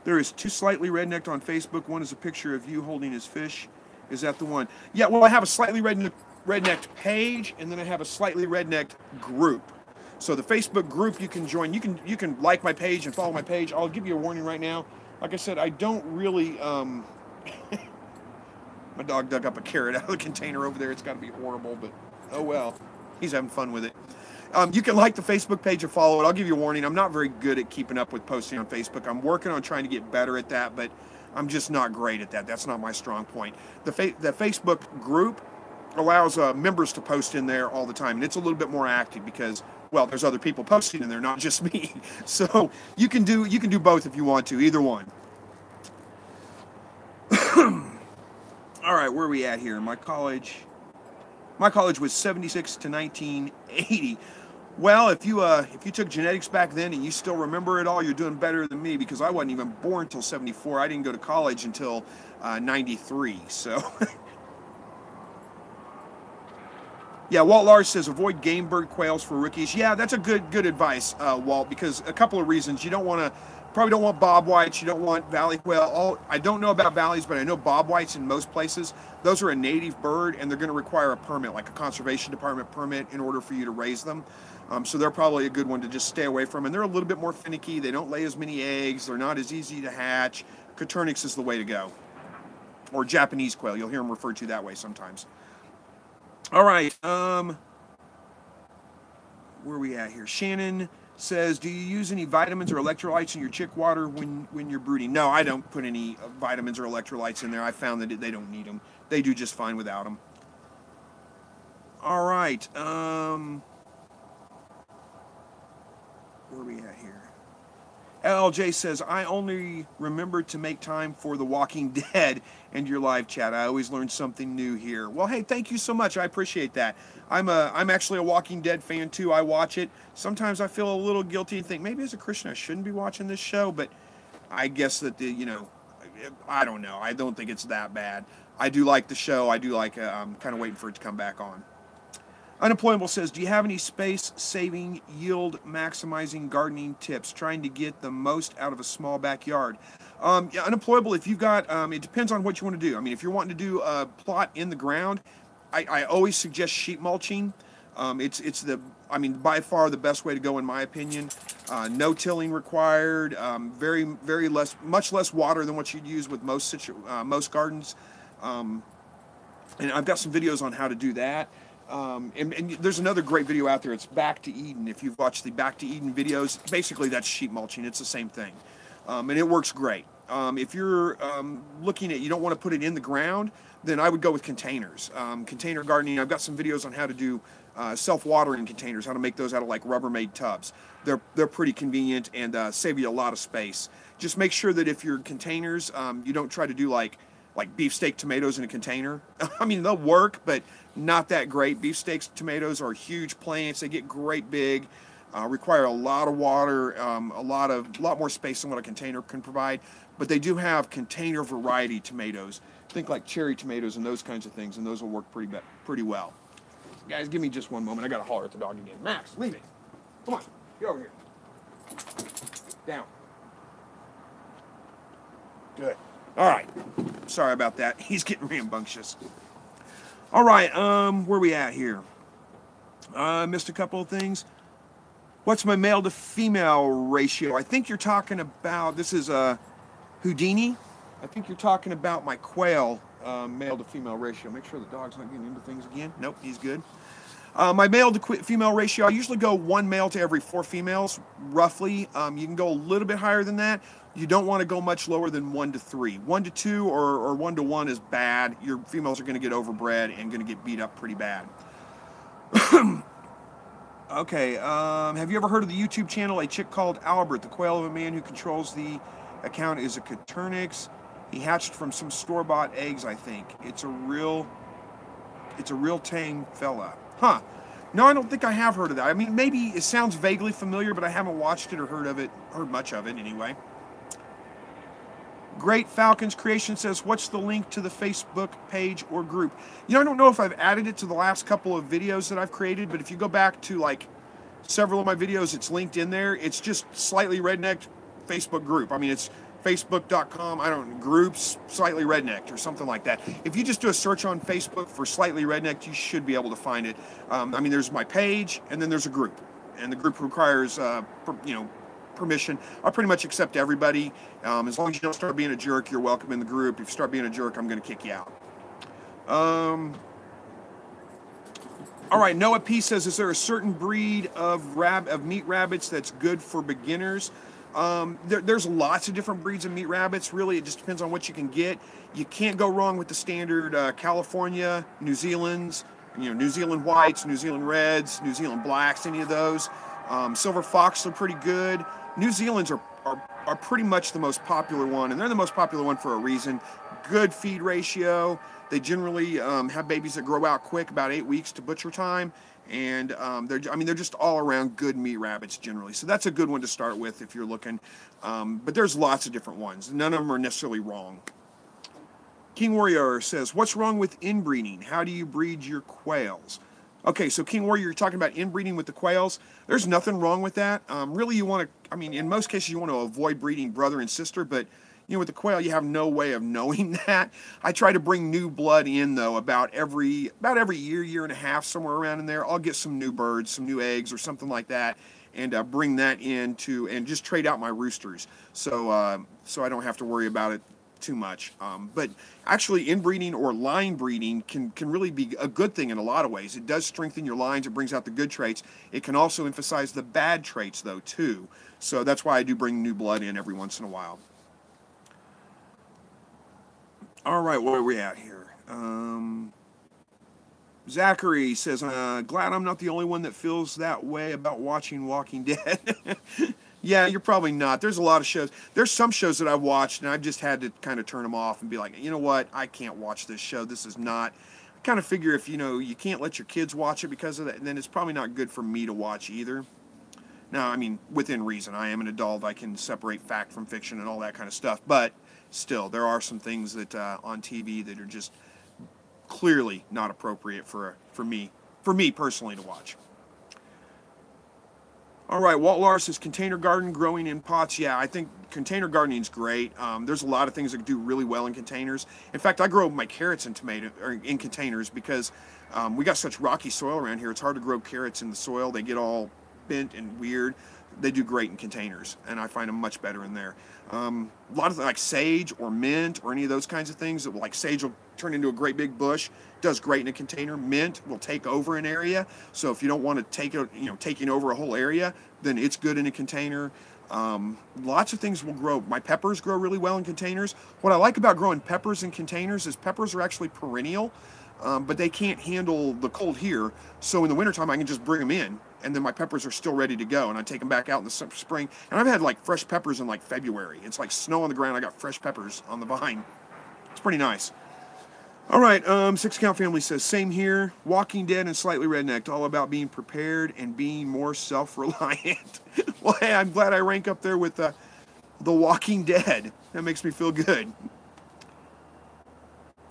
there is 2 slightly rednecked on Facebook. One is a picture of you holding his fish. Is that the one? Yeah, well, I have a slightly rednecked page, and then I have a slightly rednecked group. So the Facebook group you can join. You can like my page and follow my page. I'll give you a warning right now. Like I said, I don't really. My dog dug up a carrot out of the container over there. It's got to be horrible, but oh well. He's having fun with it. You can like the Facebook page or follow it. I'll give you a warning. I'm not very good at keeping up with posting on Facebook. I'm working on trying to get better at that, but I'm just not great at that. That's not my strong point. The Facebook group allows members to post in there all the time, and it's a little bit more active because, well, there's other people posting in there, not just me. So you can do both if you want to, either one. All right, where are we at here? My college was 76 to 1980. Well, if you took genetics back then and you still remember it all, you're doing better than me, because I wasn't even born until 74. I didn't go to college until 93. So, yeah, Walt Lars says avoid game bird quails for rookies. Yeah, that's a good advice, Walt, because a couple of reasons. You probably don't want bob whites. You don't want valley quail. I don't know about valleys, but I know bob whites in most places. Those are a native bird, and they're going to require a permit, like a conservation department permit, in order for you to raise them. So they're probably a good one to just stay away from. And they're a little bit more finicky. They don't lay as many eggs. They're not as easy to hatch. Coturnix is the way to go. Or Japanese quail. You'll hear them referred to that way sometimes. All right. Where are we at here? Shannon says, do you use any vitamins or electrolytes in your chick water when you're brooding? No, I don't put any vitamins or electrolytes in there. I found that they don't need them. They do just fine without them. All right. Where are we at here? LJ says, I only remember to make time for The Walking Dead and your live chat. I always learn something new here. Well, hey, thank you so much. I appreciate that. I'm actually a Walking Dead fan too. I watch it. Sometimes I feel a little guilty and think maybe as a Christian I shouldn't be watching this show, but I guess that I don't know. I don't think it's that bad. I do like the show. I do like. I'm kind of waiting for it to come back on. Unemployable says, do you have any space-saving, yield-maximizing gardening tips? Trying to get the most out of a small backyard. Yeah, Unemployable, if you've got, it depends on what you want to do. I mean, if you're wanting to do a plot in the ground, I always suggest sheet mulching. It's by far the best way to go in my opinion. No tilling required. Much less water than what you'd use with most gardens. And I've got some videos on how to do that. And there's another great video out there. It's Back to Eden. If you've watched the Back to Eden videos, basically that's sheet mulching. It's the same thing. And it works great. If you're looking at, you don't want to put it in the ground, then I would go with containers. Container gardening, I've got some videos on how to do self-watering containers, how to make those out of like Rubbermaid tubs. They're pretty convenient and save you a lot of space. Just make sure that if your containers, you don't try to do like beefsteak tomatoes in a container. I mean, they'll work, but not that great. Beefsteak tomatoes are huge plants. They get great big, require a lot of water, a lot more space than what a container can provide. But they do have container variety tomatoes. Think like cherry tomatoes and those kinds of things, and those will work pretty well. Guys, give me just one moment. I gotta holler at the dog again. Max, leave it. Come on, get over here. Down. Good. All right. Sorry about that. He's getting rambunctious. All right. Where we at here? Missed a couple of things. What's my male to female ratio? I think you're talking about, this is Houdini. I think you're talking about my quail male to female ratio. Make sure the dog's not getting into things again. Nope, he's good. My male to female ratio, I usually go 1 male to every 4 females, roughly. You can go a little bit higher than that. You don't want to go much lower than 1 to 3. 1 to 2 or 1 to 1 is bad. Your females are going to get overbred and going to get beat up pretty bad. Okay, have you ever heard of the YouTube channel A Chick Called Albert? The quail of a man who controls the account is a Caturnix. He hatched from some store-bought eggs, I think. It's a real tame fella. Huh. No, I don't think I have heard of that. I mean, maybe it sounds vaguely familiar, but I haven't watched it or heard much of it anyway. Great Falcons Creation says, what's the link to the Facebook page or group? You know, I don't know if I've added it to the last couple of videos that I've created, but if you go back to like several of my videos, it's linked in there. It's just Slightly Rednecked Facebook group. I mean, it's facebook.com, groups, Slightly Rednecked or something like that. If you just do a search on Facebook for Slightly Rednecked, you should be able to find it. I mean, there's my page, and then there's a group. And the group requires, permission. I pretty much accept everybody. As long as you don't start being a jerk, you're welcome in the group. If you start being a jerk, I'm going to kick you out. All right, Noah P says, is there a certain breed of meat rabbits that's good for beginners? There's lots of different breeds of meat rabbits. Really, it just depends on what you can get. You can't go wrong with the standard California, New Zealand's, New Zealand whites, New Zealand reds, New Zealand blacks, any of those. Silver fox are pretty good. New Zealand's are pretty much the most popular one, and they're the most popular one for a reason. Good feed ratio. They generally have babies that grow out quick, about 8 weeks to butcher time. And they're just all around good meat rabbits generally. So that's a good one to start with if you're looking. But there's lots of different ones. None of them are necessarily wrong. King Warrior says, what's wrong with inbreeding? How do you breed your quails? Okay, so King Warrior, you're talking about inbreeding with the quails. There's nothing wrong with that. Really, you want to, in most cases, you want to avoid breeding brother and sister, but with the quail, you have no way of knowing that. I try to bring new blood in, though, about every year and a half, somewhere around in there. I'll get some new birds, some new eggs or something like that, and bring that in and just trade out my roosters. So I don't have to worry about it too much. But actually, inbreeding or line breeding can really be a good thing in a lot of ways. It does strengthen your lines. It brings out the good traits. It can also emphasize the bad traits, though, too. So that's why I do bring new blood in every once in a while. All right, where are we at here? Zachary says, glad I'm not the only one that feels that way about watching Walking Dead. Yeah, you're probably not. There's a lot of shows. There's some shows that I've watched, and I've just had to kind of turn them off and be like, you know what? I can't watch this show. This is not... I kind of figure if, you can't let your kids watch it because of that, then it's probably not good for me to watch either. Now, within reason. I am an adult. I can separate fact from fiction and all that kind of stuff. But still, there are some things that on TV that are just clearly not appropriate for me personally to watch. All right, Walt Lars says, container garden growing in pots. Yeah, I think container gardening is great. There's a lot of things that do really well in containers. In fact, I grow my carrots in containers because we got such rocky soil around here. It's hard to grow carrots in the soil. They get all bent and weird. They do great in containers, and I find them much better in there. A lot of like sage or mint or any of those kinds of things, like sage will turn into a great big bush. Does great in a container. Mint will take over an area. So if you don't want to take it, taking over a whole area, then it's good in a container. Lots of things will grow. My peppers grow really well in containers. What I like about growing peppers in containers is peppers are actually perennial, but they can't handle the cold here. So in the wintertime, I can just bring them in, and then my peppers are still ready to go, and I take them back out in the spring. And I've had like fresh peppers in like February. It's like snow on the ground. I got fresh peppers on the vine. It's pretty nice. All right, Six Count Family says, same here. Walking Dead and Slightly Rednecked, all about being prepared and being more self-reliant. Well, hey, I'm glad I rank up there with The Walking Dead. That makes me feel good.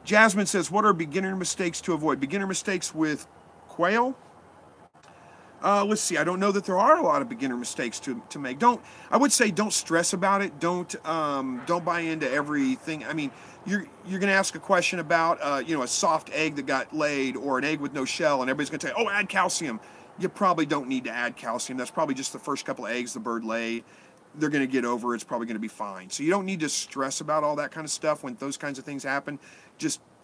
Jasmine says, what are beginner mistakes to avoid? Beginner mistakes with quail? Let's see. I don't know that there are a lot of beginner mistakes to make. I would say don't stress about it. Don't buy into everything. I mean, you're going to ask a question about a soft egg that got laid or an egg with no shell, and everybody's going to say, oh, add calcium. You probably don't need to add calcium. That's probably just the first couple of eggs the bird laid. They're going to get over it. It's probably going to be fine. So you don't need to stress about all that kind of stuff when those kinds of things happen.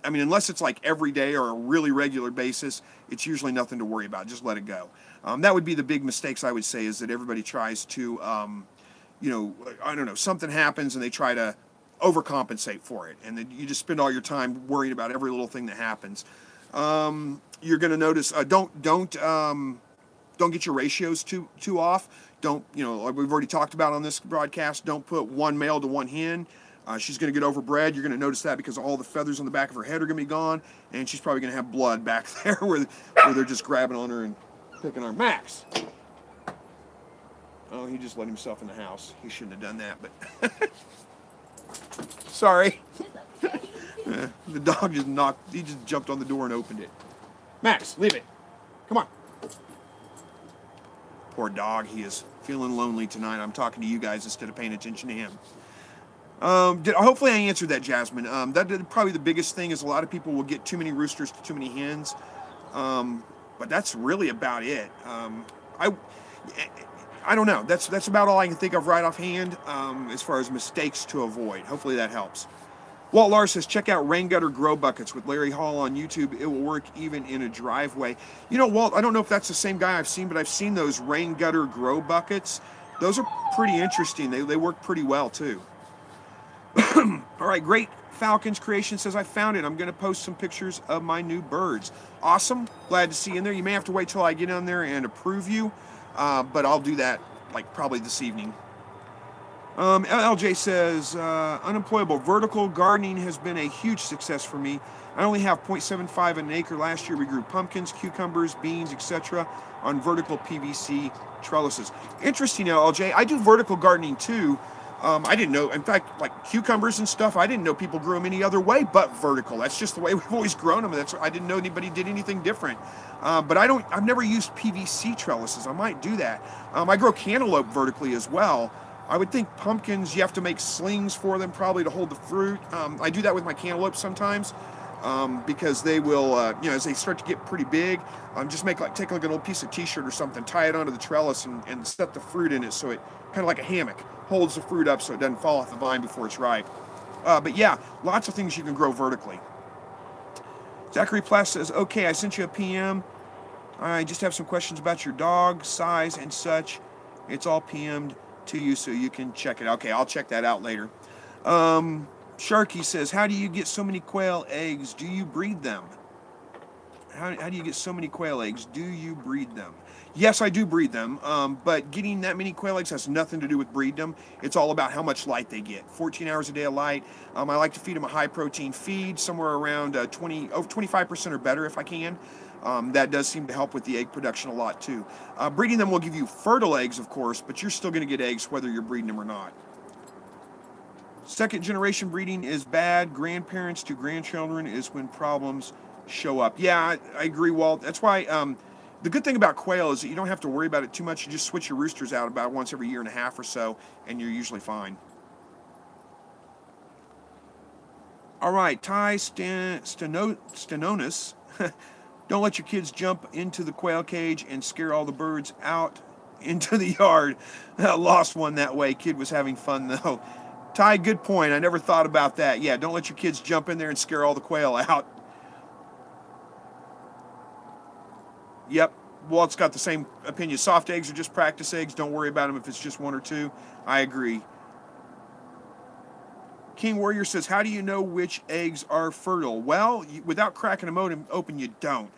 Unless it's like every day or a really regular basis, it's usually nothing to worry about. Just let it go. That would be the big mistakes I would say, is that everybody tries to, something happens and they try to overcompensate for it. And then you just spend all your time worrying about every little thing that happens. You're going to notice, don't get your ratios too off. Like we've already talked about on this broadcast, don't put one male to one hen. She's going to get overbred. You're going to notice that because all the feathers on the back of her head are going to be gone, and she's probably going to have blood back there where they're just grabbing on her and picking on Max. Oh, he just let himself in the house. He shouldn't have done that, but sorry. The dog he just jumped on the door and opened it. Max, leave it. Come on. Poor dog, he is feeling lonely tonight. I'm talking to you guys instead of paying attention to him. Hopefully I answered that, Jasmine. That probably the biggest thing is a lot of people will get too many roosters to too many hens. But that's really about it. I don't know. That's about all I can think of right offhand as far as mistakes to avoid. Hopefully that helps. Walt Lars says, check out rain gutter grow buckets with Larry Hall on YouTube. It will work even in a driveway. Walt, I don't know if that's the same guy I've seen, but I've seen those rain gutter grow buckets. Those are pretty interesting. They work pretty well, too. All right, Great Falcons Creation says, I found it. I'm going to post some pictures of my new birds. Awesome. Glad to see you in there. You may have to wait till I get on there and approve you, but I'll do that probably this evening. LJ says, unemployable. Vertical gardening has been a huge success for me. I only have 0.75 an acre. Last year we grew pumpkins, cucumbers, beans, etc. on vertical PVC trellises. Interesting, LJ. I do vertical gardening too. I didn't know, in fact, like cucumbers and stuff, I didn't know people grew them any other way but vertical. That's just the way we've always grown them. I didn't know anybody did anything different. But I've never used PVC trellises. I might do that. I grow cantaloupe vertically as well. I would think pumpkins, you have to make slings for them probably to hold the fruit. I do that with my cantaloupe sometimes because they will, as they start to get pretty big, just take an old piece of t-shirt or something, tie it onto the trellis and set the fruit in it so it, kind of like a hammock, holds the fruit up so it doesn't fall off the vine before it's ripe. But yeah, lots of things you can grow vertically. Zachary Plass says, okay, I sent you a PM. I just have some questions about your dog, size, and such. It's all PM'd to you so you can check it. Okay, I'll check that out later. Sharky says, how do you get so many quail eggs? Do you breed them? How do you get so many quail eggs? Do you breed them? Yes, I do breed them, but getting that many quail eggs has nothing to do with breeding them. It's all about how much light they get. 14 hours a day of light. I like to feed them a high-protein feed, somewhere around 25% or better if I can. That does seem to help with the egg production a lot, too. Breeding them will give you fertile eggs, of course, but you're still going to get eggs whether you're breeding them or not. Second-generation breeding is bad. Grandparents to grandchildren is when problems show up. Yeah, I agree, Walt. That's why the good thing about quail is that you don't have to worry about it too much. You just switch your roosters out about once every year and a half or so, and you're usually fine. All right, Ty Stenonis. Don't let your kids jump into the quail cage and scare all the birds out into the yard. Lost one that way. Kid was having fun, though. Ty, good point. I never thought about that. Yeah, don't let your kids jump in there and scare all the quail out. Yep. Walt's got the same opinion. Soft eggs are just practice eggs. Don't worry about them if it's just one or two. I agree. King Warrior says, how do you know which eggs are fertile? Well, without cracking them open, you don't.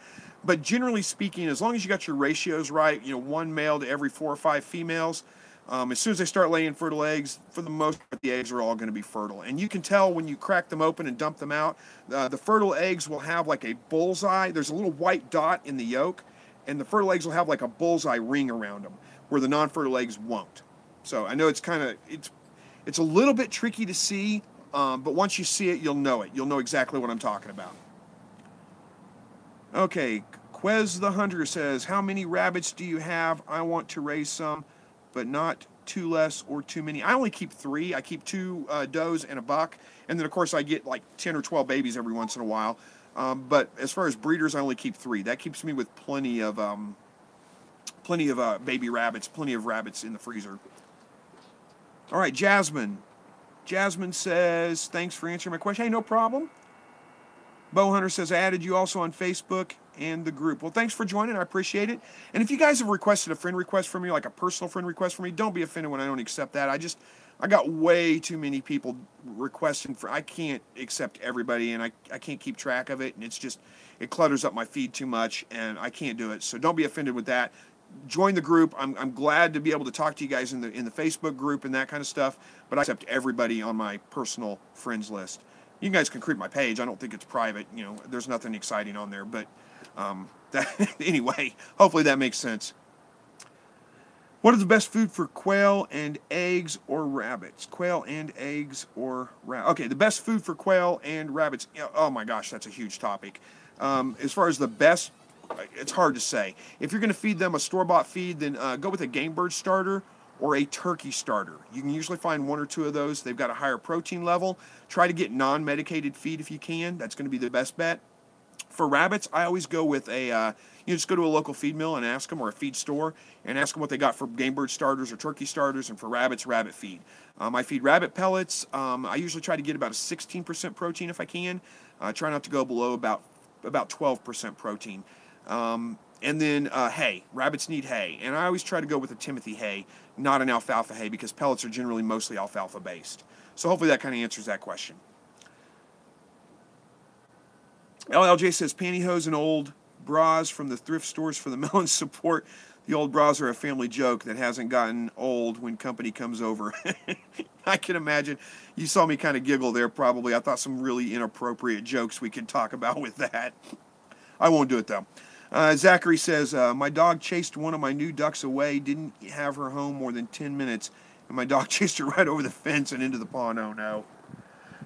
But generally speaking, as long as you got your ratios right, one male to every 4 or 5 females, as soon as they start laying fertile eggs, for the most part, the eggs are all going to be fertile. And you can tell when you crack them open and dump them out, the fertile eggs will have like a bullseye. There's a little white dot in the yolk, and the fertile eggs will have like a bullseye ring around them, where the non-fertile eggs won't. So I know it's a little bit tricky to see, but once you see it, you'll know it. You'll know exactly what I'm talking about. Okay, Quez the Hunter says, how many rabbits do you have? I want to raise some, but not too less or too many. I only keep 3. I keep 2 does and a buck, and then of course I get like 10 or 12 babies every once in a while. But as far as breeders, I only keep 3. That keeps me with plenty of baby rabbits, plenty of rabbits in the freezer. All right, Jasmine. Jasmine says, thanks for answering my question. Hey, no problem. Bow Hunter says, I added you also on Facebook and the group. Well, thanks for joining. I appreciate it. And if you guys have requested a friend request from me, like a personal friend request from me, don't be offended when I don't accept that. I got way too many people requesting I can't accept everybody, and I can't keep track of it, and it clutters up my feed too much, and I can't do it. So don't be offended with that. Join the group. I'm glad to be able to talk to you guys in the Facebook group and that kind of stuff, but I accept everybody on my personal friends list. You guys can creep my page. I don't think it's private. There's nothing exciting on there, but anyway, hopefully that makes sense. What is the best food for quail and eggs or rabbits? Quail and eggs or rabbits? Okay, the best food for quail and rabbits. Oh my gosh, that's a huge topic. As far as the best, it's hard to say. If you're going to feed them a store-bought feed, then go with a game bird starter or a turkey starter. You can usually find 1 or 2 of those. They've got a higher protein level. Try to get non-medicated feed if you can. That's going to be the best bet. For rabbits, I always go with you just go to a local feed mill and ask them, or a feed store, and ask them what they got for game bird starters or turkey starters, and for rabbits, rabbit feed. I feed rabbit pellets. I usually try to get about a 16% protein if I can. Try not to go below about 12% protein. And then hay. Rabbits need hay. And I always try to go with a Timothy hay, not an alfalfa hay, because pellets are generally mostly alfalfa based. So hopefully that kind of answers that question. LLJ says, pantyhose and old bras from the thrift stores for the melon support. The old bras are a family joke that hasn't gotten old when company comes over. I can imagine. You saw me kind of giggle there probably. I thought some really inappropriate jokes we could talk about with that. I won't do it though. Zachary says, my dog chased one of my new ducks away, didn't have her home more than 10 minutes, and my dog chased her right over the fence and into the pond. Oh no.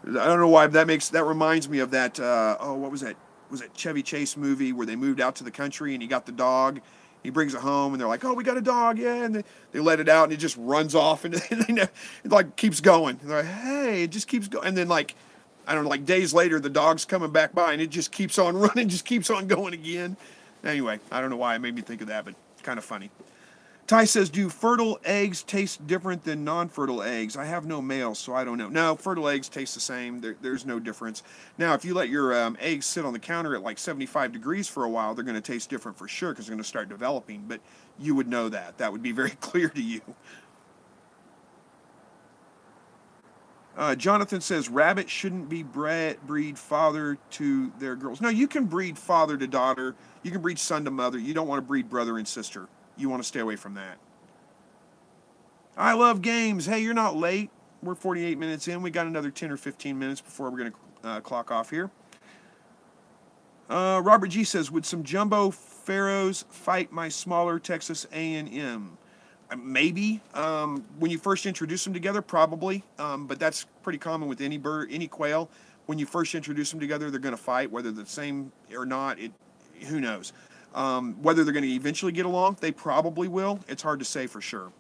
I don't know why that reminds me of that, what was that? Was it Chevy Chase movie where they moved out to the country and he got the dog? He brings it home and they're like, oh, we got a dog, yeah. And they let it out and it just runs off and it like keeps going. And they're like, hey, it just keeps going. And then I don't know, days later, the dog's coming back by and it just keeps on running, just keeps on going again. Anyway, I don't know why it made me think of that, but it's kind of funny. Ty says, do fertile eggs taste different than non-fertile eggs? I have no males, so I don't know. No, fertile eggs taste the same. There's no difference. Now, if you let your eggs sit on the counter at 75 degrees for a while, they're going to taste different for sure because they're going to start developing, but you would know that. That would be very clear to you. Jonathan says, rabbit shouldn't be breed father to their girls. No, you can breed father to daughter. You can breed son to mother. You don't want to breed brother and sister. You want to stay away from that. I love games. Hey, you're not late. We're 48 minutes in. We got another 10 or 15 minutes before we're going to clock off here. Robert G says, would some jumbo pharaohs fight my smaller Texas A&M? Maybe. When you first introduce them together, probably. But that's pretty common with any bird, any quail. When you first introduce them together, they're going to fight. Whether they're the same or not, who knows? Whether they're going to eventually get along, they probably will. It's hard to say for sure.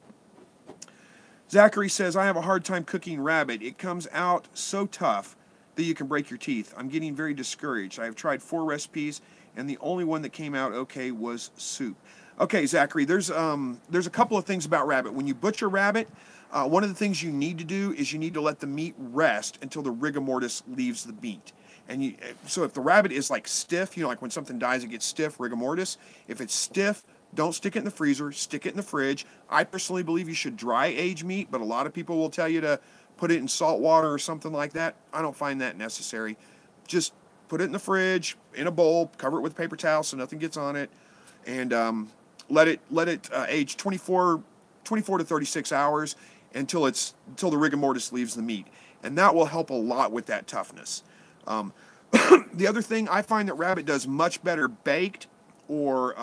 Zachary says, I have a hard time cooking rabbit. It comes out so tough that you can break your teeth. I'm getting very discouraged. I have tried 4 recipes, and the only one that came out okay was soup. Okay, Zachary, there's a couple of things about rabbit. When you butcher rabbit, one of the things you need to do is you need to let the meat rest until the rigor mortis leaves the meat. And so if the rabbit is like stiff, like when something dies, it gets stiff, rigor mortis. If it's stiff, don't stick it in the freezer, stick it in the fridge. I personally believe you should dry age meat, but a lot of people will tell you to put it in salt water or something like that. I don't find that necessary. Just put it in the fridge, in a bowl, cover it with a paper towel so nothing gets on it, and let it age 24 to 36 hours until the rigor mortis leaves the meat, and that will help a lot with that toughness. The other thing I find that rabbit does much better baked or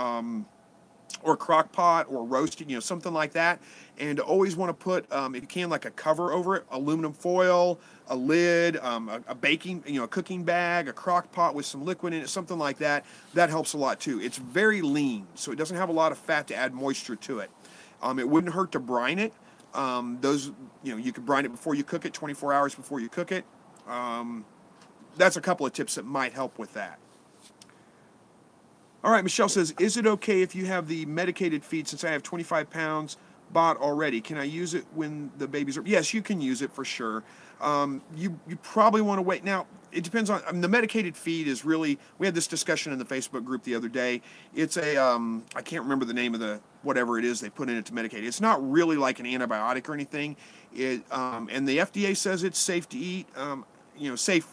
crock pot or roasted, something like that. And always want to put, if you can, like a cover over it, aluminum foil, a lid, a baking, a cooking bag, a crock pot with some liquid in it, something like that. That helps a lot too. It's very lean, so it doesn't have a lot of fat to add moisture to it. It wouldn't hurt to brine it. You could brine it before you cook it, 24 hours before you cook it. That's a couple of tips that might help with that. All right, Michelle says, is it okay if you have the medicated feed since I have 25 pounds bought already? Can I use it when the babies are... Yes, you can use it for sure. You probably want to wait. Now, it depends on... the medicated feed is really... We had this discussion in the Facebook group the other day. It's a... I can't remember the name of the... whatever it is they put in it to medicate. It's not really like an antibiotic or anything. And the FDA says it's safe to eat. Safe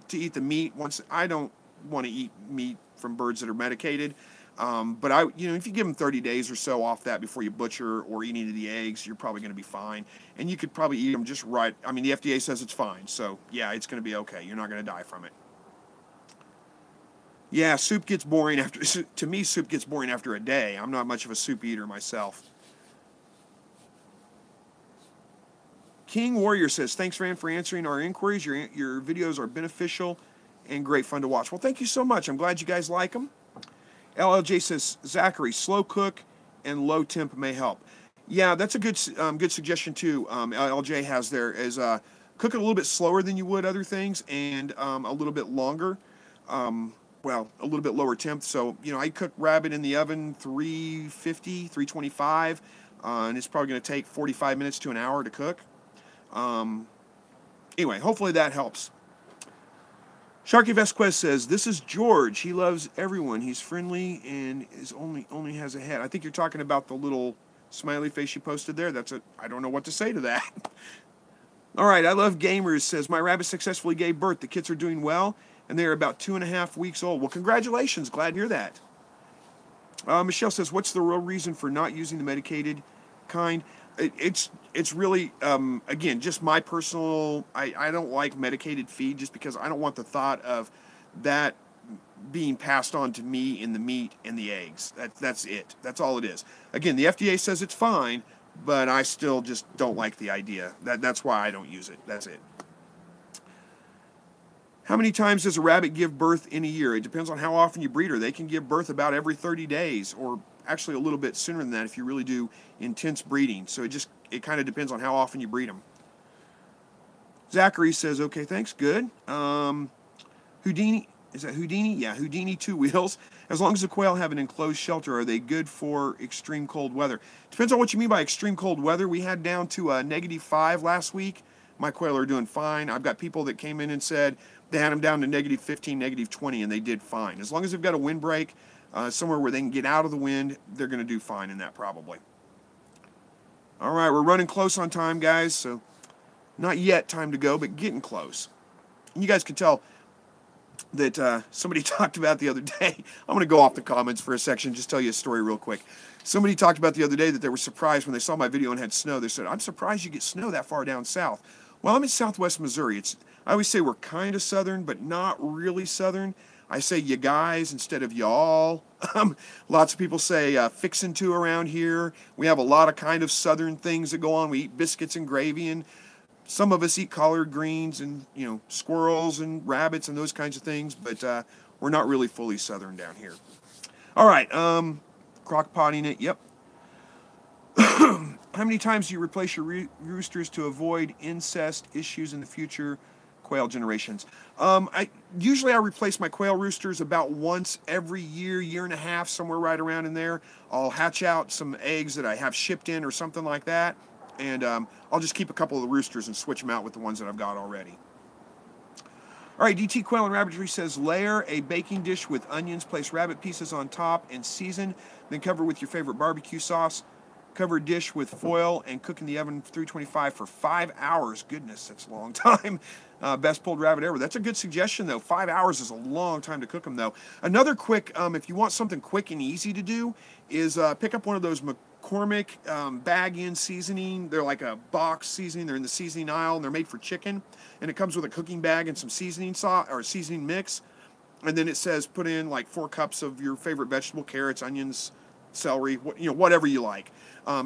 to eat the meat. I don't want to eat meat from birds that are medicated, but if you give them 30 days or so off that before you butcher or eat any of the eggs, you're probably going to be fine, and you could probably eat them just right. I mean, the FDA says it's fine, so yeah, it's going to be okay. You're not going to die from it. Yeah, soup gets boring to me, soup gets boring after a day. I'm not much of a soup eater myself. King Warrior says, thanks, Fran, for answering our inquiries. Your videos are beneficial and great fun to watch. Well, thank you so much. I'm glad you guys like them. LLJ says, Zachary, slow cook and low temp may help. Yeah, that's a good suggestion too. LLJ has there is cook it a little bit slower than you would other things, and a little bit longer. A little bit lower temp. So, I cook rabbit in the oven 350, 325, and it's probably going to take 45 minutes to an hour to cook. Anyway, hopefully that helps. Sharky Vesquez says, this is George. He loves everyone. He's friendly and only has a head. I think you're talking about the little smiley face you posted there. I don't know what to say to that. All right, I Love Gamers says, my rabbit successfully gave birth. The kids are doing well, and they're about 2.5 weeks old. Well, congratulations. Glad to hear that. Michelle says, what's the real reason for not using the medicated kind? It's really, again, just my personal, I don't like medicated feed just because I don't want the thought of that being passed on to me in the meat and the eggs. That's it. That's all it is. Again, the FDA says it's fine, but I still just don't like the idea. That's why I don't use it. That's it. How many times does a rabbit give birth in a year? It depends on how often you breed her. They can give birth about every 30 days, or actually a little bit sooner than that if you really do intense breeding. So it kind of depends on how often you breed them. Zachary says, okay, thanks, good. Houdini, is that Houdini? Yeah, Houdini 2 wheels. As long as the quail have an enclosed shelter, are they good for extreme cold weather? Depends on what you mean by extreme cold weather. We had down to -5 last week. My quail are doing fine. I've got people that came in and said they had them down to -15, -20, and they did fine. As long as they've got a windbreak, somewhere where they can get out of the wind, they're going to do fine in that probably. All right, we're running close on time, guys, so not yet time to go, but getting close. And you guys can tell that somebody talked about the other day. I'm going to go off the comments for a section, just tell you a story real quick. Somebody talked about the other day that they were surprised when they saw my video and had snow. They said, I'm surprised you get snow that far down south. Well, I'm in southwest Missouri. I always say we're kind of southern, but not really southern. I say you guys instead of y'all. Lots of people say fixin' to around here. We have a lot of kind of southern things that go on. We eat biscuits and gravy, and some of us eat collard greens and, squirrels and rabbits and those kinds of things, but we're not really fully southern down here. All right, crock potting it, yep. How many times do you replace your roosters to avoid incest issues in the future Quail generations. I usually I replace my quail roosters about once every year, year and a half, somewhere right around in there. I'll hatch out some eggs that I have shipped in or something like that, and I'll just keep a couple of the roosters and switch them out with the ones that I've got already. All right, DT Quail and Rabbitry says layer a baking dish with onions, place rabbit pieces on top, and season. Then cover with your favorite barbecue sauce. Cover a dish with foil and cook in the oven 325 for 5 hours. Goodness, that's a long time. Best pulled rabbit ever. That's a good suggestion, though. 5 hours is a long time to cook them, though. Another quick, if you want something quick and easy to do, is pick up one of those McCormick bag-in seasoning. They're like a box seasoning. They're in the seasoning aisle, and they're made for chicken. And it comes with a cooking bag and some seasoning sauce or seasoning mix. And then it says put in like 4 cups of your favorite vegetable, carrots, onions, celery, whatever you like.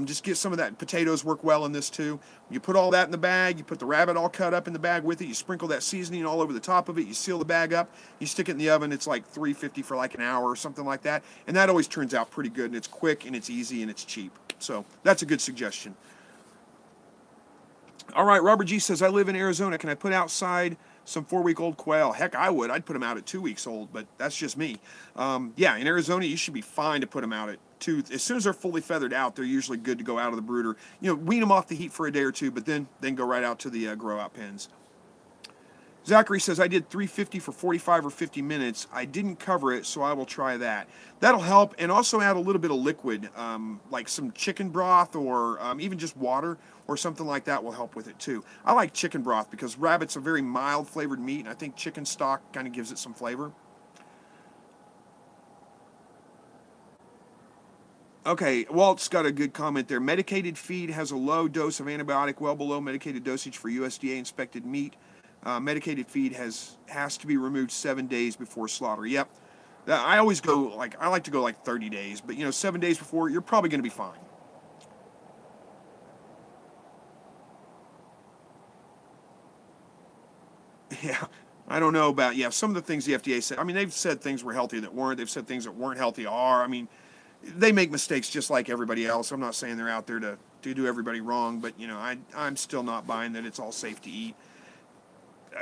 Just get some of that. Potatoes work well in this too. You put all that in the bag. You put the rabbit all cut up in the bag with it. You sprinkle that seasoning all over the top of it. You seal the bag up. You stick it in the oven. It's like 350 for like an hour or something like that. And that always turns out pretty good. And it's quick and it's easy and it's cheap. So that's a good suggestion. All right, Robert G says, I live in Arizona. Can I put outside some 4-week-old quail? Heck, I would. I'd put them out at 2 weeks old, but that's just me. Yeah, in Arizona, you should be fine to put them out at 2. As soon as they're fully feathered out, they're usually good to go out of the brooder. Wean them off the heat for a day or two, but then go right out to the grow-out pens. Zachary says, I did 350 for 45 or 50 minutes. I didn't cover it, so I will try that. That'll help, and also add a little bit of liquid, like some chicken broth or even just water or something like that will help with it too. I like chicken broth because rabbit's a very mild flavored meat, and I think chicken stock kind of gives it some flavor. Okay, Walt's got a good comment there. Medicated feed has a low dose of antibiotic, well below medicated dosage for USDA inspected meat. Medicated feed has to be removed 7 days before slaughter. Yep. I always go I like to go like 30 days, but 7 days before, you're probably going to be fine. Yeah, I don't know about, some of the things the FDA said. I mean, they've said things were healthy that weren't. They've said things that weren't healthy are. I mean, they make mistakes just like everybody else. I'm not saying they're out there to do everybody wrong, but, I'm still not buying that it's all safe to eat.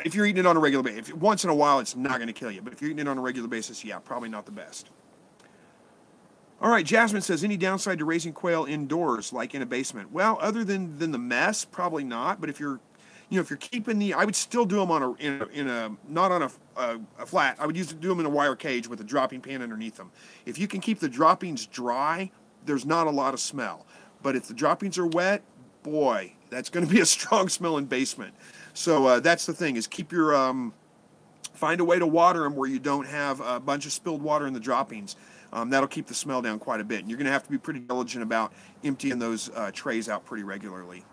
If you're eating it on a regular basis, once in a while, it's not going to kill you. But if you're eating it on a regular basis, yeah, probably not the best. All right, Jasmine says, any downside to raising quail indoors, like in a basement? Well, other than the mess, probably not. But if you're keeping I would still do them not on a flat. I would do them in a wire cage with a dropping pan underneath them. If you can keep the droppings dry, there's not a lot of smell. But if the droppings are wet, boy, that's going to be a strong smelling basement. So that's the thing, is keep your, find a way to water them where you don't have a bunch of spilled water in the droppings. That'll keep the smell down quite a bit. And you're going to have to be pretty diligent about emptying those trays out pretty regularly.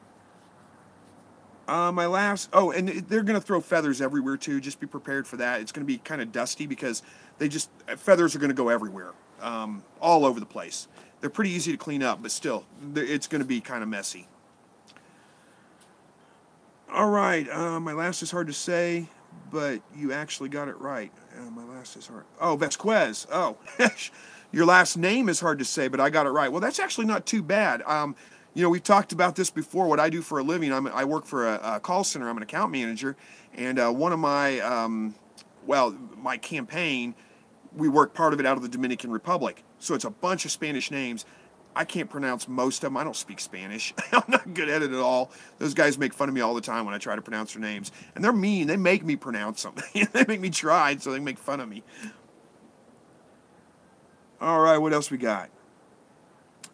And they're going to throw feathers everywhere too. Just be prepared for that. It's going to be kind of dusty because feathers are going to go everywhere, all over the place. They're pretty easy to clean up, but still, it's going to be kind of messy. All right, my last is hard to say, but you actually got it right. My last is hard. Oh, Vasquez. Oh, your last name is hard to say, but I got it right. Well, that's actually not too bad. We've talked about this before. What I do for a living, I work for a call center. I'm an account manager, and one of my, my campaign, we work part of it out of the Dominican Republic. So it's a bunch of Spanish names. I can't pronounce most of them. I don't speak Spanish. I'm not good at it at all. Those guys make fun of me all the time when I try to pronounce their names. And they're mean. They make me pronounce them. They make me try, so they make fun of me. All right, what else we got?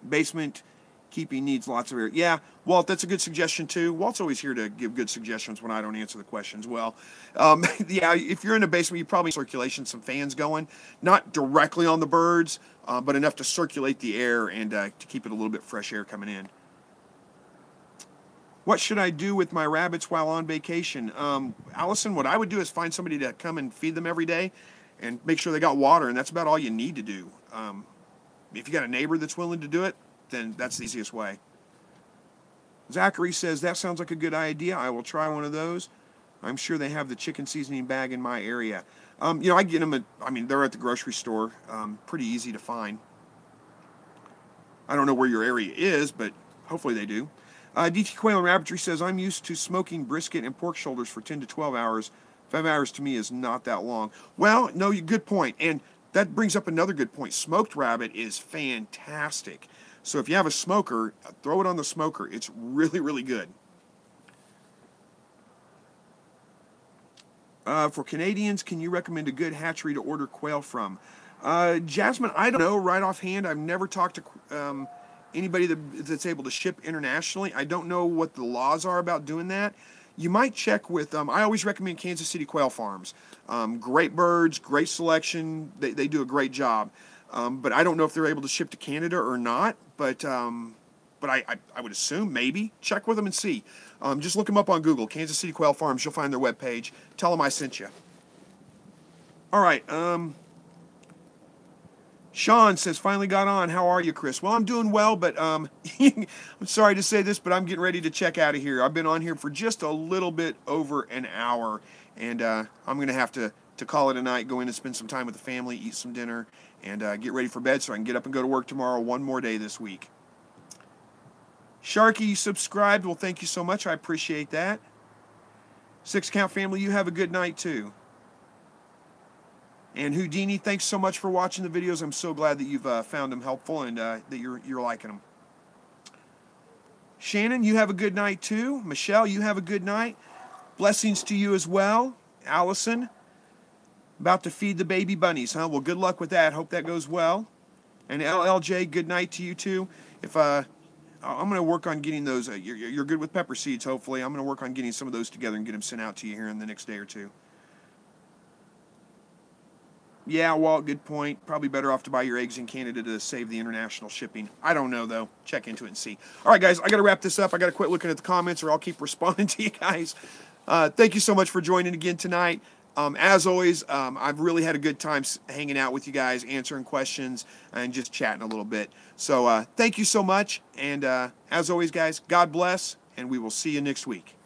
Basement keeping needs lots of air. Yeah, Walt, that's a good suggestion too. Walt's always here to give good suggestions when I don't answer the questions well. Yeah, if you're in a basement, you probably circulation, some fans going, not directly on the birds, but enough to circulate the air and to keep it a little bit fresh air coming in. What should I do with my rabbits while on vacation? Allison, what I would do is find somebody to come and feed them every day and make sure they got water, and that's about all you need to do. If you got a neighbor that's willing to do it, then that's the easiest way. Zachary says, that sounds like a good idea. I will try one of those. I'm sure they have the chicken seasoning bag in my area. I get them they're at the grocery store. Pretty easy to find. I don't know where your area is, but hopefully they do. DT Quail and Rabbitry says, I'm used to smoking brisket and pork shoulders for 10 to 12 hours. 5 hours to me is not that long. Well, no, good point. And that brings up another good point. Smoked rabbit is fantastic. So if you have a smoker, throw it on the smoker. It's really, really good. For Canadians, can you recommend a good hatchery to order quail from? Jasmine, I don't know right offhand. I've never talked to anybody that's able to ship internationally. I don't know what the laws are about doing that. You might check with, I always recommend Kansas City Quail Farms. Great birds, great selection. They do a great job. But I don't know if they're able to ship to Canada or not. But I would assume maybe. Check with them and see. Just look them up on Google, Kansas City Quail Farms. You'll find their webpage. Tell them I sent you. All right. Sean says, finally got on. How are you, Chris? Well, I'm doing well, but I'm sorry to say this, but I'm getting ready to check out of here. I've been on here for just a little bit over an hour, and I'm going to have to call it a night, go in and spend some time with the family, eat some dinner, and get ready for bed so I can get up and go to work tomorrow one more day this week. Sharky, you subscribed. Well, thank you so much. I appreciate that. 6 Count family, you have a good night, too. And Houdini, thanks so much for watching the videos. I'm so glad that you've found them helpful and that you're liking them. Shannon, you have a good night too. Michelle, you have a good night. Blessings to you as well. Allison, about to feed the baby bunnies, huh? Well, good luck with that. Hope that goes well. And LLJ, good night to you too. If I'm going to work on getting those. You're good with pepper seeds, hopefully. I'm going to work on getting some of those together and get them sent out to you here in the next day or two. Yeah, Walt, good point. Probably better off to buy your eggs in Canada to save the international shipping. I don't know, though. Check into it and see. All right, guys, I got to wrap this up. I got to quit looking at the comments or I'll keep responding to you guys. Thank you so much for joining again tonight. As always, I've really had a good time hanging out with you guys, answering questions, and just chatting a little bit. So thank you so much. And as always, guys, God bless, and we will see you next week.